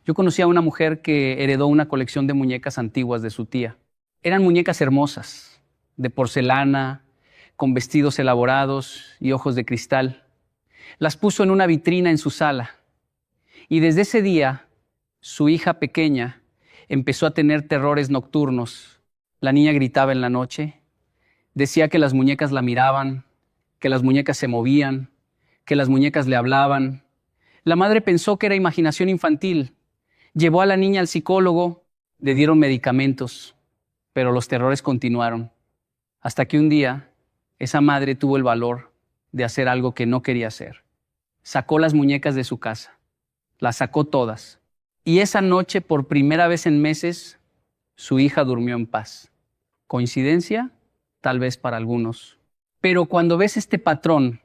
Speaker 1: Yo conocí a una mujer que heredó una colección de muñecas antiguas de su tía. Eran muñecas hermosas, de porcelana, con vestidos elaborados y ojos de cristal. Las puso en una vitrina en su sala. Y desde ese día, su hija pequeña empezó a tener terrores nocturnos. La niña gritaba en la noche, decía que las muñecas la miraban, que las muñecas se movían, que las muñecas le hablaban. La madre pensó que era imaginación infantil. Llevó a la niña al psicólogo, le dieron medicamentos, pero los terrores continuaron. Hasta que un día, esa madre tuvo el valor de hacer algo que no quería hacer. Sacó las muñecas de su casa, las sacó todas. Y esa noche, por primera vez en meses, su hija durmió en paz. ¿Coincidencia? Tal vez para algunos. Pero cuando ves este patrón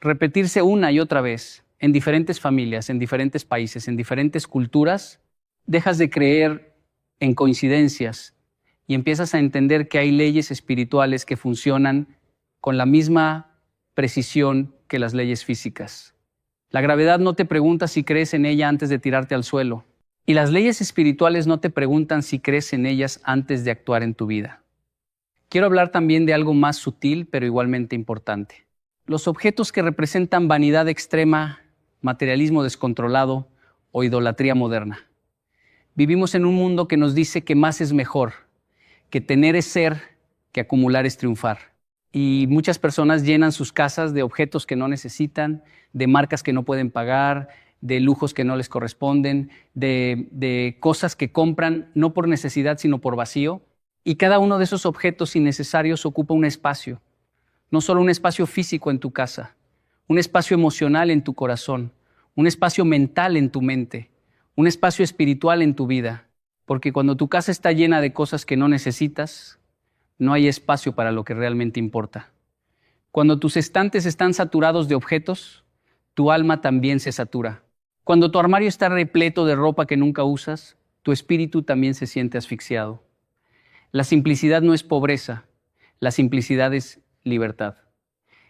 Speaker 1: repetirse una y otra vez en diferentes familias, en diferentes países, en diferentes culturas, dejas de creer en coincidencias y empiezas a entender que hay leyes espirituales que funcionan con la misma precisión que las leyes físicas. La gravedad no te pregunta si crees en ella antes de tirarte al suelo. Y las leyes espirituales no te preguntan si crees en ellas antes de actuar en tu vida. Quiero hablar también de algo más sutil, pero igualmente importante. Los objetos que representan vanidad extrema, materialismo descontrolado o idolatría moderna. Vivimos en un mundo que nos dice que más es mejor, que tener es ser, que acumular es triunfar. Y muchas personas llenan sus casas de objetos que no necesitan, de marcas que no pueden pagar, de lujos que no les corresponden, de cosas que compran no por necesidad sino por vacío. Y cada uno de esos objetos innecesarios ocupa un espacio. No solo un espacio físico en tu casa, un espacio emocional en tu corazón, un espacio mental en tu mente, un espacio espiritual en tu vida. Porque cuando tu casa está llena de cosas que no necesitas, no hay espacio para lo que realmente importa. Cuando tus estantes están saturados de objetos, tu alma también se satura. Cuando tu armario está repleto de ropa que nunca usas, tu espíritu también se siente asfixiado. La simplicidad no es pobreza, la simplicidad es libertad.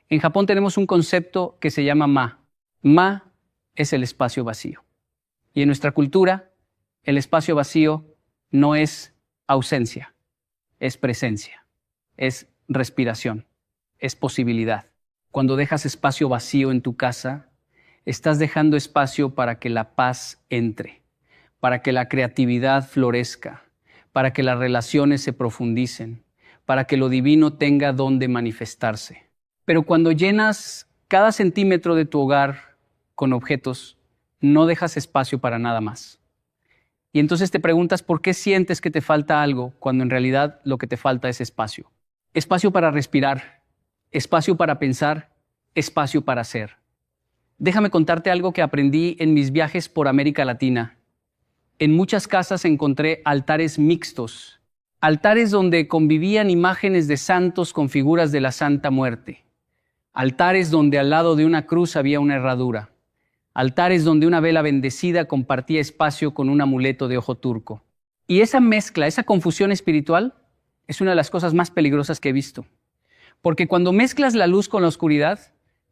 Speaker 1: En Japón tenemos un concepto que se llama ma. Ma es el espacio vacío. Y en nuestra cultura, el espacio vacío no es ausencia, es presencia, es respiración, es posibilidad. Cuando dejas espacio vacío en tu casa, estás dejando espacio para que la paz entre, para que la creatividad florezca, para que las relaciones se profundicen, para que lo divino tenga donde manifestarse. Pero cuando llenas cada centímetro de tu hogar con objetos, no dejas espacio para nada más. Y entonces te preguntas por qué sientes que te falta algo cuando en realidad lo que te falta es espacio. Espacio para respirar, espacio para pensar, espacio para ser. Déjame contarte algo que aprendí en mis viajes por América Latina. En muchas casas encontré altares mixtos, altares donde convivían imágenes de santos con figuras de la Santa Muerte, altares donde al lado de una cruz había una herradura, altares donde una vela bendecida compartía espacio con un amuleto de ojo turco. Y esa mezcla, esa confusión espiritual, es una de las cosas más peligrosas que he visto. Porque cuando mezclas la luz con la oscuridad,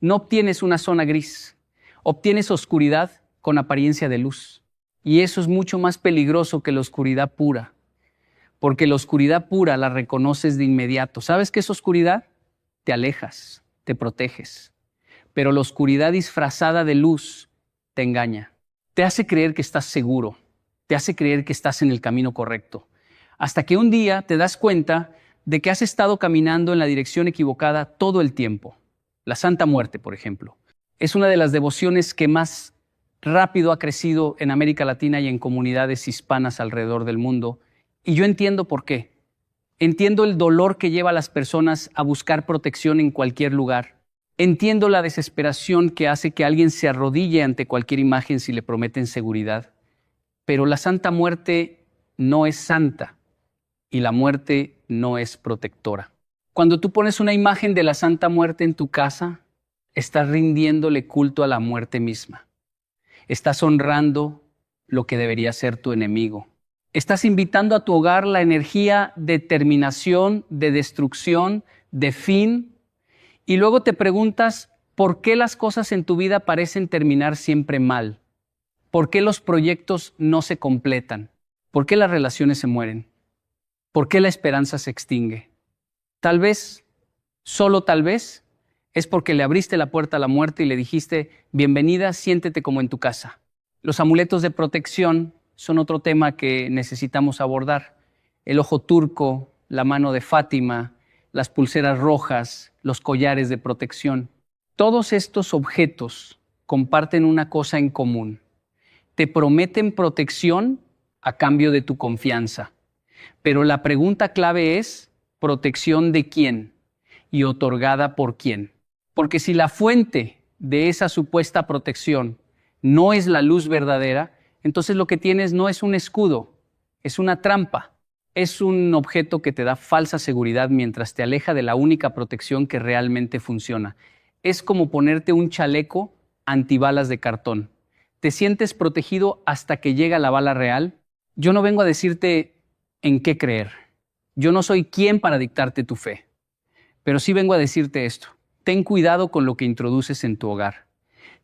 Speaker 1: no obtienes una zona gris, obtienes oscuridad con apariencia de luz. Y eso es mucho más peligroso que la oscuridad pura, porque la oscuridad pura la reconoces de inmediato. ¿Sabes qué es oscuridad? Te alejas, te proteges. Pero la oscuridad disfrazada de luz te engaña, te hace creer que estás seguro, te hace creer que estás en el camino correcto. Hasta que un día te das cuenta de que has estado caminando en la dirección equivocada todo el tiempo. La Santa Muerte, por ejemplo, es una de las devociones que más rápido ha crecido en América Latina y en comunidades hispanas alrededor del mundo. Y yo entiendo por qué. Entiendo el dolor que lleva a las personas a buscar protección en cualquier lugar. Entiendo la desesperación que hace que alguien se arrodille ante cualquier imagen si le prometen seguridad. Pero la Santa Muerte no es santa y la muerte no es protectora. Cuando tú pones una imagen de la Santa Muerte en tu casa, estás rindiéndole culto a la muerte misma. Estás honrando lo que debería ser tu enemigo. Estás invitando a tu hogar la energía de terminación, de destrucción, de fin. Y luego te preguntas, ¿por qué las cosas en tu vida parecen terminar siempre mal? ¿Por qué los proyectos no se completan? ¿Por qué las relaciones se mueren? ¿Por qué la esperanza se extingue? Tal vez, solo tal vez, es porque le abriste la puerta a la muerte y le dijiste, bienvenida, siéntete como en tu casa. Los amuletos de protección son otro tema que necesitamos abordar. El ojo turco, la mano de Fátima, las pulseras rojas, los collares de protección. Todos estos objetos comparten una cosa en común. Te prometen protección a cambio de tu confianza. Pero la pregunta clave es, ¿protección de quién? ¿Y otorgada por quién? Porque si la fuente de esa supuesta protección no es la luz verdadera, entonces lo que tienes no es un escudo, es una trampa. Es un objeto que te da falsa seguridad mientras te aleja de la única protección que realmente funciona. Es como ponerte un chaleco antibalas de cartón. ¿Te sientes protegido hasta que llega la bala real? Yo no vengo a decirte en qué creer. Yo no soy quien para dictarte tu fe. Pero sí vengo a decirte esto. Ten cuidado con lo que introduces en tu hogar.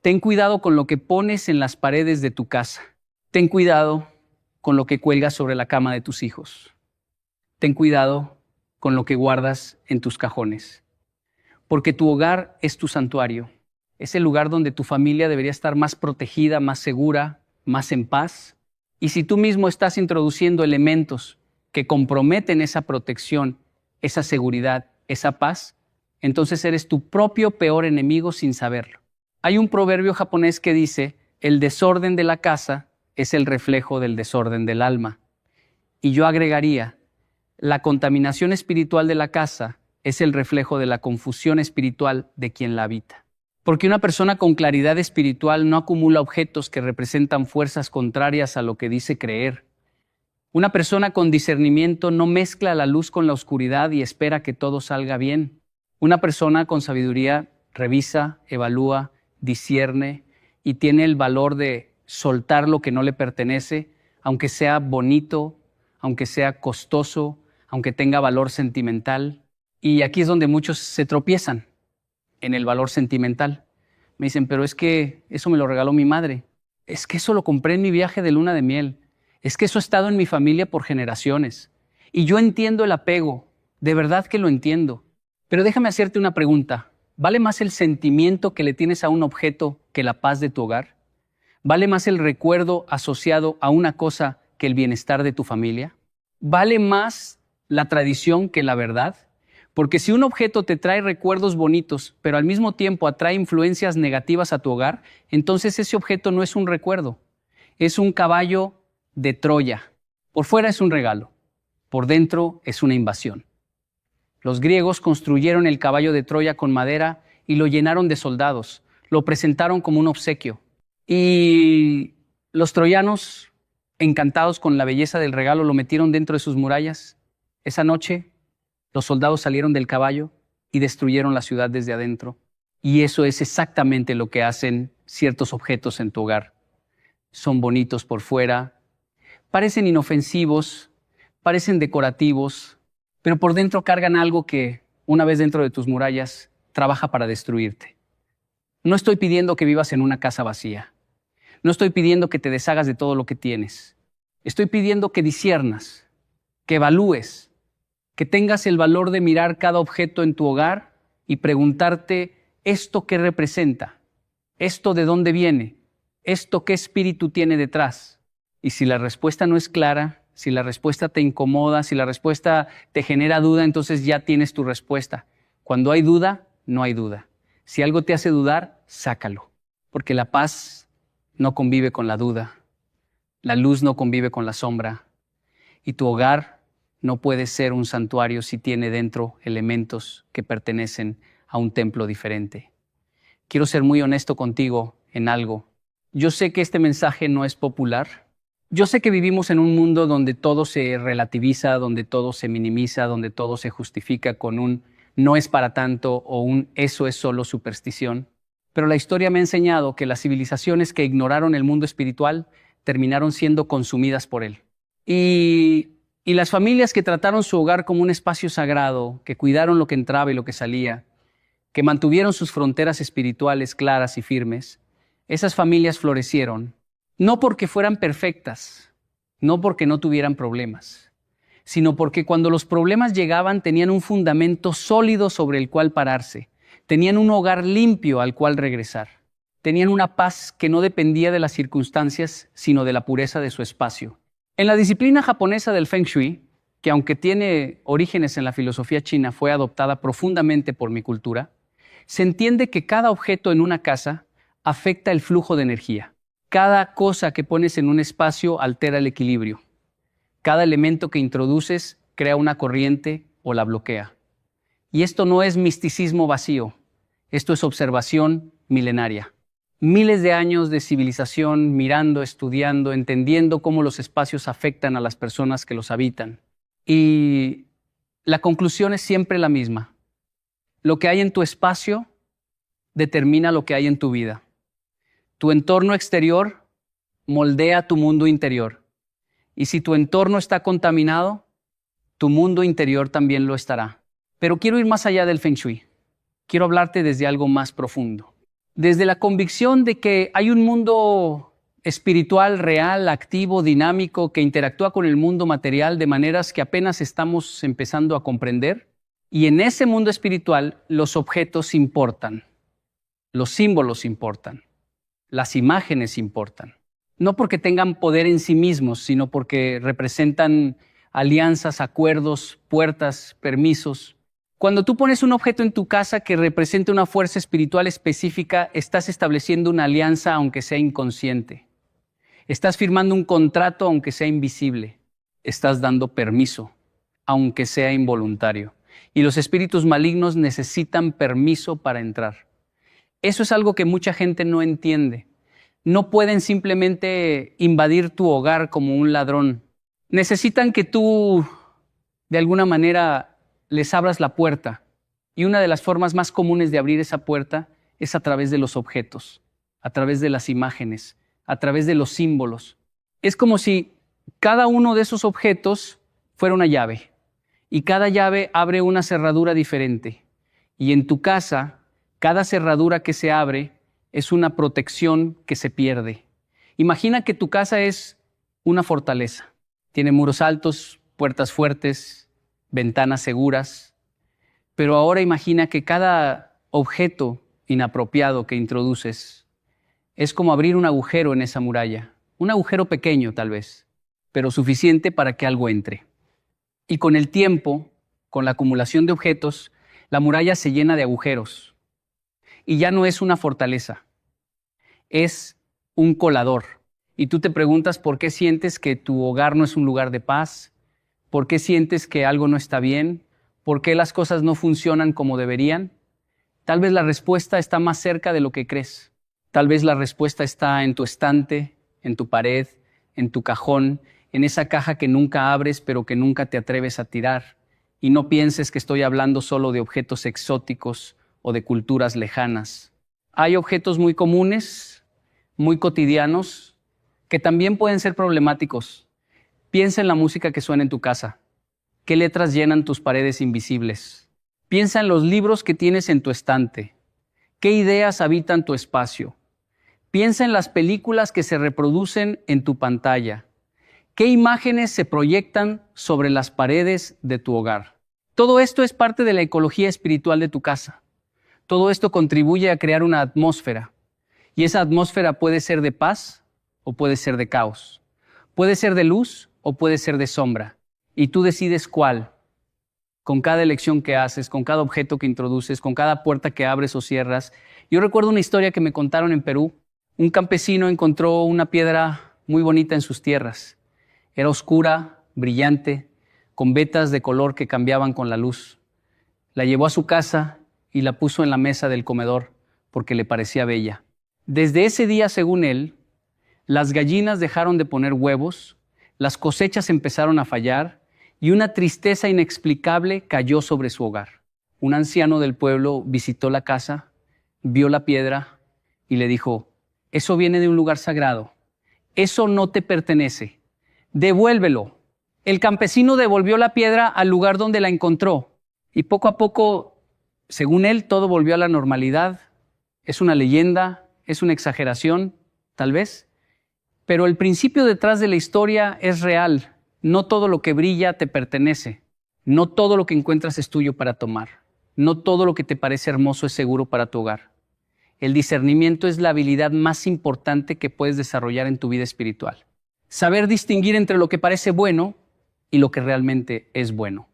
Speaker 1: Ten cuidado con lo que pones en las paredes de tu casa. Ten cuidado con lo que cuelgas sobre la cama de tus hijos. Ten cuidado con lo que guardas en tus cajones. Porque tu hogar es tu santuario. Es el lugar donde tu familia debería estar más protegida, más segura, más en paz. Y si tú mismo estás introduciendo elementos que comprometen esa protección, esa seguridad, esa paz, entonces eres tu propio peor enemigo sin saberlo. Hay un proverbio japonés que dice, el desorden de la casa es el reflejo del desorden del alma. Y yo agregaría, la contaminación espiritual de la casa es el reflejo de la confusión espiritual de quien la habita. Porque una persona con claridad espiritual no acumula objetos que representan fuerzas contrarias a lo que dice creer. Una persona con discernimiento no mezcla la luz con la oscuridad y espera que todo salga bien. Una persona con sabiduría revisa, evalúa, discierne y tiene el valor de soltar lo que no le pertenece, aunque sea bonito, aunque sea costoso, aunque tenga valor sentimental. Y aquí es donde muchos se tropiezan, en el valor sentimental. Me dicen, pero es que eso me lo regaló mi madre. Es que eso lo compré en mi viaje de luna de miel. Es que eso ha estado en mi familia por generaciones. Y yo entiendo el apego, de verdad que lo entiendo. Pero déjame hacerte una pregunta. ¿Vale más el sentimiento que le tienes a un objeto que la paz de tu hogar? ¿Vale más el recuerdo asociado a una cosa que el bienestar de tu familia? ¿Vale más la tradición que la verdad? Porque si un objeto te trae recuerdos bonitos, pero al mismo tiempo atrae influencias negativas a tu hogar, entonces ese objeto no es un recuerdo, es un caballo de Troya. Por fuera es un regalo, por dentro es una invasión. Los griegos construyeron el caballo de Troya con madera y lo llenaron de soldados, lo presentaron como un obsequio. Y los troyanos, encantados con la belleza del regalo, lo metieron dentro de sus murallas. Esa noche, los soldados salieron del caballo y destruyeron la ciudad desde adentro. Y eso es exactamente lo que hacen ciertos objetos en tu hogar. Son bonitos por fuera, parecen inofensivos, parecen decorativos, pero por dentro cargan algo que, una vez dentro de tus murallas, trabaja para destruirte. No estoy pidiendo que vivas en una casa vacía. No estoy pidiendo que te deshagas de todo lo que tienes. Estoy pidiendo que disciernas, que evalúes, que tengas el valor de mirar cada objeto en tu hogar y preguntarte, ¿esto qué representa? ¿Esto de dónde viene? ¿Esto qué espíritu tiene detrás? Y si la respuesta no es clara, si la respuesta te incomoda, si la respuesta te genera duda, entonces ya tienes tu respuesta. Cuando hay duda, no hay duda. Si algo te hace dudar, sácalo. Porque la paz no convive con la duda. La luz no convive con la sombra. Y tu hogar no puede ser un santuario si tiene dentro elementos que pertenecen a un templo diferente. Quiero ser muy honesto contigo en algo. Yo sé que este mensaje no es popular. Yo sé que vivimos en un mundo donde todo se relativiza, donde todo se minimiza, donde todo se justifica con un no es para tanto o un eso es solo superstición. Pero la historia me ha enseñado que las civilizaciones que ignoraron el mundo espiritual terminaron siendo consumidas por él. Y las familias que trataron su hogar como un espacio sagrado, que cuidaron lo que entraba y lo que salía, que mantuvieron sus fronteras espirituales claras y firmes, esas familias florecieron, no porque fueran perfectas, no porque no tuvieran problemas, sino porque cuando los problemas llegaban tenían un fundamento sólido sobre el cual pararse, tenían un hogar limpio al cual regresar, tenían una paz que no dependía de las circunstancias, sino de la pureza de su espacio. En la disciplina japonesa del Feng Shui, que aunque tiene orígenes en la filosofía china, fue adoptada profundamente por mi cultura, se entiende que cada objeto en una casa afecta el flujo de energía. Cada cosa que pones en un espacio altera el equilibrio. Cada elemento que introduces crea una corriente o la bloquea. Y esto no es misticismo vacío, esto es observación milenaria. Miles de años de civilización mirando, estudiando, entendiendo cómo los espacios afectan a las personas que los habitan. Y la conclusión es siempre la misma. Lo que hay en tu espacio determina lo que hay en tu vida. Tu entorno exterior moldea tu mundo interior. Y si tu entorno está contaminado, tu mundo interior también lo estará. Pero quiero ir más allá del Feng Shui. Quiero hablarte desde algo más profundo. Desde la convicción de que hay un mundo espiritual, real, activo, dinámico, que interactúa con el mundo material de maneras que apenas estamos empezando a comprender. Y en ese mundo espiritual los objetos importan, los símbolos importan, las imágenes importan. No porque tengan poder en sí mismos, sino porque representan alianzas, acuerdos, puertas, permisos. Cuando tú pones un objeto en tu casa que representa una fuerza espiritual específica, estás estableciendo una alianza aunque sea inconsciente. Estás firmando un contrato aunque sea invisible. Estás dando permiso, aunque sea involuntario. Y los espíritus malignos necesitan permiso para entrar. Eso es algo que mucha gente no entiende. No pueden simplemente invadir tu hogar como un ladrón. Necesitan que tú, de alguna manera, les abras la puerta. Y una de las formas más comunes de abrir esa puerta es a través de los objetos, a través de las imágenes, a través de los símbolos. Es como si cada uno de esos objetos fuera una llave. Y cada llave abre una cerradura diferente. Y en tu casa, cada cerradura que se abre es una protección que se pierde. Imagina que tu casa es una fortaleza. Tiene muros altos, puertas fuertes, ventanas seguras. Pero ahora imagina que cada objeto inapropiado que introduces es como abrir un agujero en esa muralla. Un agujero pequeño tal vez, pero suficiente para que algo entre. Y con el tiempo, con la acumulación de objetos, la muralla se llena de agujeros. Y ya no es una fortaleza, es un colador. Y tú te preguntas por qué sientes que tu hogar no es un lugar de paz, por qué sientes que algo no está bien, por qué las cosas no funcionan como deberían. Tal vez la respuesta está más cerca de lo que crees. Tal vez la respuesta está en tu estante, en tu pared, en tu cajón, en esa caja que nunca abres pero que nunca te atreves a tirar. Y no pienses que estoy hablando solo de objetos exóticos o de culturas lejanas. Hay objetos muy comunes, muy cotidianos, que también pueden ser problemáticos. Piensa en la música que suena en tu casa. ¿Qué letras llenan tus paredes invisibles? Piensa en los libros que tienes en tu estante. ¿Qué ideas habitan tu espacio? Piensa en las películas que se reproducen en tu pantalla. ¿Qué imágenes se proyectan sobre las paredes de tu hogar? Todo esto es parte de la ecología espiritual de tu casa. Todo esto contribuye a crear una atmósfera. Y esa atmósfera puede ser de paz o puede ser de caos. Puede ser de luz o puede ser de sombra. Y tú decides cuál. Con cada elección que haces, con cada objeto que introduces, con cada puerta que abres o cierras. Yo recuerdo una historia que me contaron en Perú. Un campesino encontró una piedra muy bonita en sus tierras. Era oscura, brillante, con vetas de color que cambiaban con la luz. La llevó a su casa y la puso en la mesa del comedor porque le parecía bella. Desde ese día, según él, las gallinas dejaron de poner huevos, las cosechas empezaron a fallar y una tristeza inexplicable cayó sobre su hogar. Un anciano del pueblo visitó la casa, vio la piedra y le dijo: eso viene de un lugar sagrado, eso no te pertenece, devuélvelo. El campesino devolvió la piedra al lugar donde la encontró y poco a poco, según él, todo volvió a la normalidad. Es una leyenda, es una exageración, tal vez, pero el principio detrás de la historia es real. No todo lo que brilla te pertenece. No todo lo que encuentras es tuyo para tomar. No todo lo que te parece hermoso es seguro para tu hogar. El discernimiento es la habilidad más importante que puedes desarrollar en tu vida espiritual. Saber distinguir entre lo que parece bueno y lo que realmente es bueno.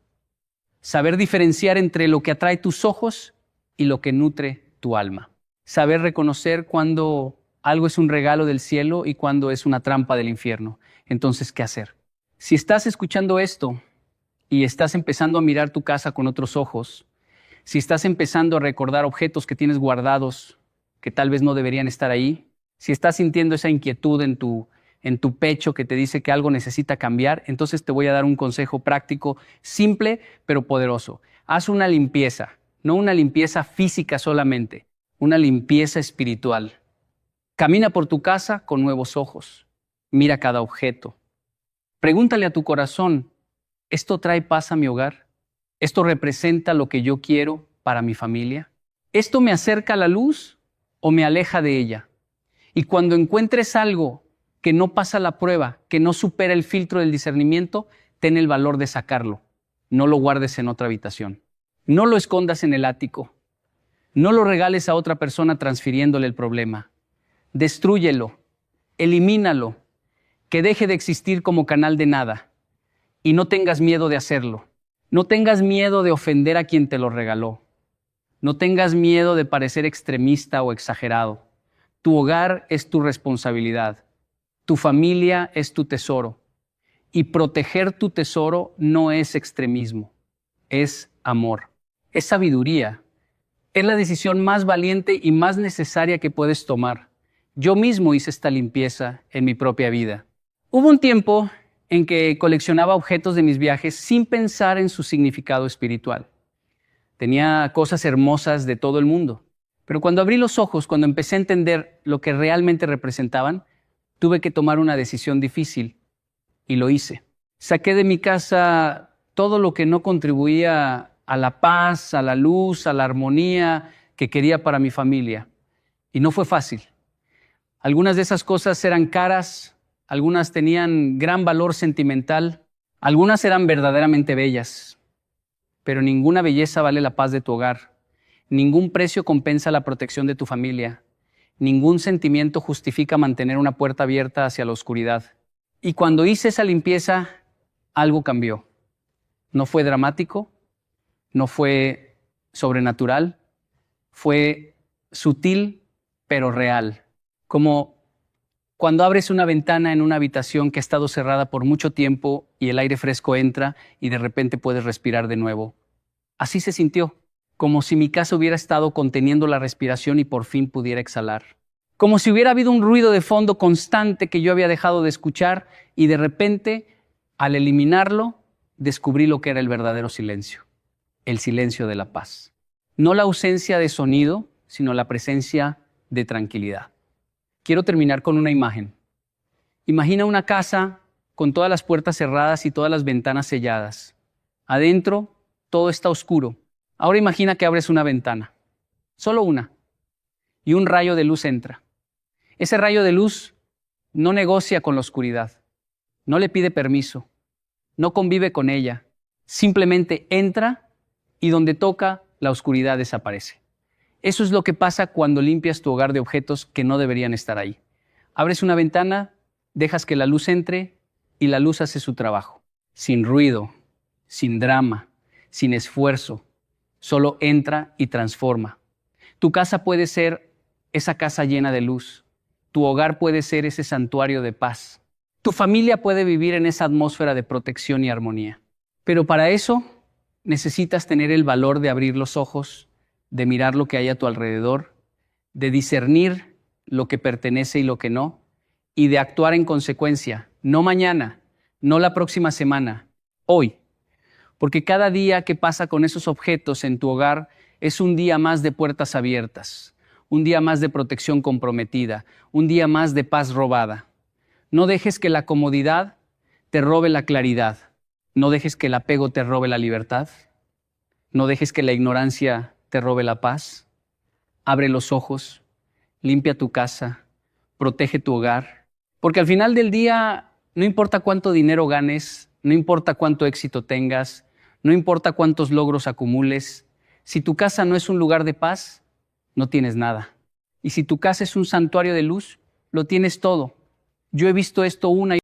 Speaker 1: Saber diferenciar entre lo que atrae tus ojos y lo que nutre tu alma. Saber reconocer cuando algo es un regalo del cielo y cuando es una trampa del infierno. Entonces, ¿qué hacer? Si estás escuchando esto y estás empezando a mirar tu casa con otros ojos, si estás empezando a recordar objetos que tienes guardados que tal vez no deberían estar ahí, si estás sintiendo esa inquietud en tu pecho que te dice que algo necesita cambiar, entonces te voy a dar un consejo práctico, simple pero poderoso. Haz una limpieza, no una limpieza física solamente, una limpieza espiritual. Camina por tu casa con nuevos ojos. Mira cada objeto. Pregúntale a tu corazón: ¿esto trae paz a mi hogar? ¿Esto representa lo que yo quiero para mi familia? ¿Esto me acerca a la luz o me aleja de ella? Y cuando encuentres algo que no pasa la prueba, que no supera el filtro del discernimiento, ten el valor de sacarlo. No lo guardes en otra habitación. No lo escondas en el ático. No lo regales a otra persona transfiriéndole el problema. Destrúyelo, elimínalo, que deje de existir como canal de nada. Y no tengas miedo de hacerlo. No tengas miedo de ofender a quien te lo regaló. No tengas miedo de parecer extremista o exagerado. Tu hogar es tu responsabilidad. Tu familia es tu tesoro. Y proteger tu tesoro no es extremismo, es amor, es sabiduría. Es la decisión más valiente y más necesaria que puedes tomar. Yo mismo hice esta limpieza en mi propia vida. Hubo un tiempo en que coleccionaba objetos de mis viajes sin pensar en su significado espiritual. Tenía cosas hermosas de todo el mundo. Pero cuando abrí los ojos, cuando empecé a entender lo que realmente representaban, tuve que tomar una decisión difícil y lo hice. Saqué de mi casa todo lo que no contribuía a la paz, a la luz, a la armonía que quería para mi familia. Y no fue fácil. Algunas de esas cosas eran caras, algunas tenían gran valor sentimental, algunas eran verdaderamente bellas, pero ninguna belleza vale la paz de tu hogar, ningún precio compensa la protección de tu familia, ningún sentimiento justifica mantener una puerta abierta hacia la oscuridad. Y cuando hice esa limpieza, algo cambió. No fue dramático, no fue sobrenatural, fue sutil pero real. Como cuando abres una ventana en una habitación que ha estado cerrada por mucho tiempo y el aire fresco entra y de repente puedes respirar de nuevo. Así se sintió, como si mi casa hubiera estado conteniendo la respiración y por fin pudiera exhalar. Como si hubiera habido un ruido de fondo constante que yo había dejado de escuchar y de repente, al eliminarlo, descubrí lo que era el verdadero silencio. El silencio de la paz. No la ausencia de sonido, sino la presencia de tranquilidad. Quiero terminar con una imagen. Imagina una casa con todas las puertas cerradas y todas las ventanas selladas. Adentro, todo está oscuro. Ahora imagina que abres una ventana, solo una, y un rayo de luz entra. Ese rayo de luz no negocia con la oscuridad, no le pide permiso, no convive con ella, simplemente entra y donde toca, la oscuridad desaparece. Eso es lo que pasa cuando limpias tu hogar de objetos que no deberían estar ahí. Abres una ventana, dejas que la luz entre y la luz hace su trabajo. Sin ruido, sin drama, sin esfuerzo. Solo entra y transforma. Tu casa puede ser esa casa llena de luz. Tu hogar puede ser ese santuario de paz. Tu familia puede vivir en esa atmósfera de protección y armonía. Pero para eso necesitas tener el valor de abrir los ojos, de mirar lo que hay a tu alrededor, de discernir lo que pertenece y lo que no, y de actuar en consecuencia, no mañana, no la próxima semana, hoy. Porque cada día que pasa con esos objetos en tu hogar es un día más de puertas abiertas, un día más de protección comprometida, un día más de paz robada. No dejes que la comodidad te robe la claridad. No dejes que el apego te robe la libertad. No dejes que la ignorancia te robe la paz. Abre los ojos, limpia tu casa, protege tu hogar. Porque al final del día, no importa cuánto dinero ganes, no importa cuánto éxito tengas, no importa cuántos logros acumules, si tu casa no es un lugar de paz, no tienes nada. Y si tu casa es un santuario de luz, lo tienes todo. Yo he visto esto una y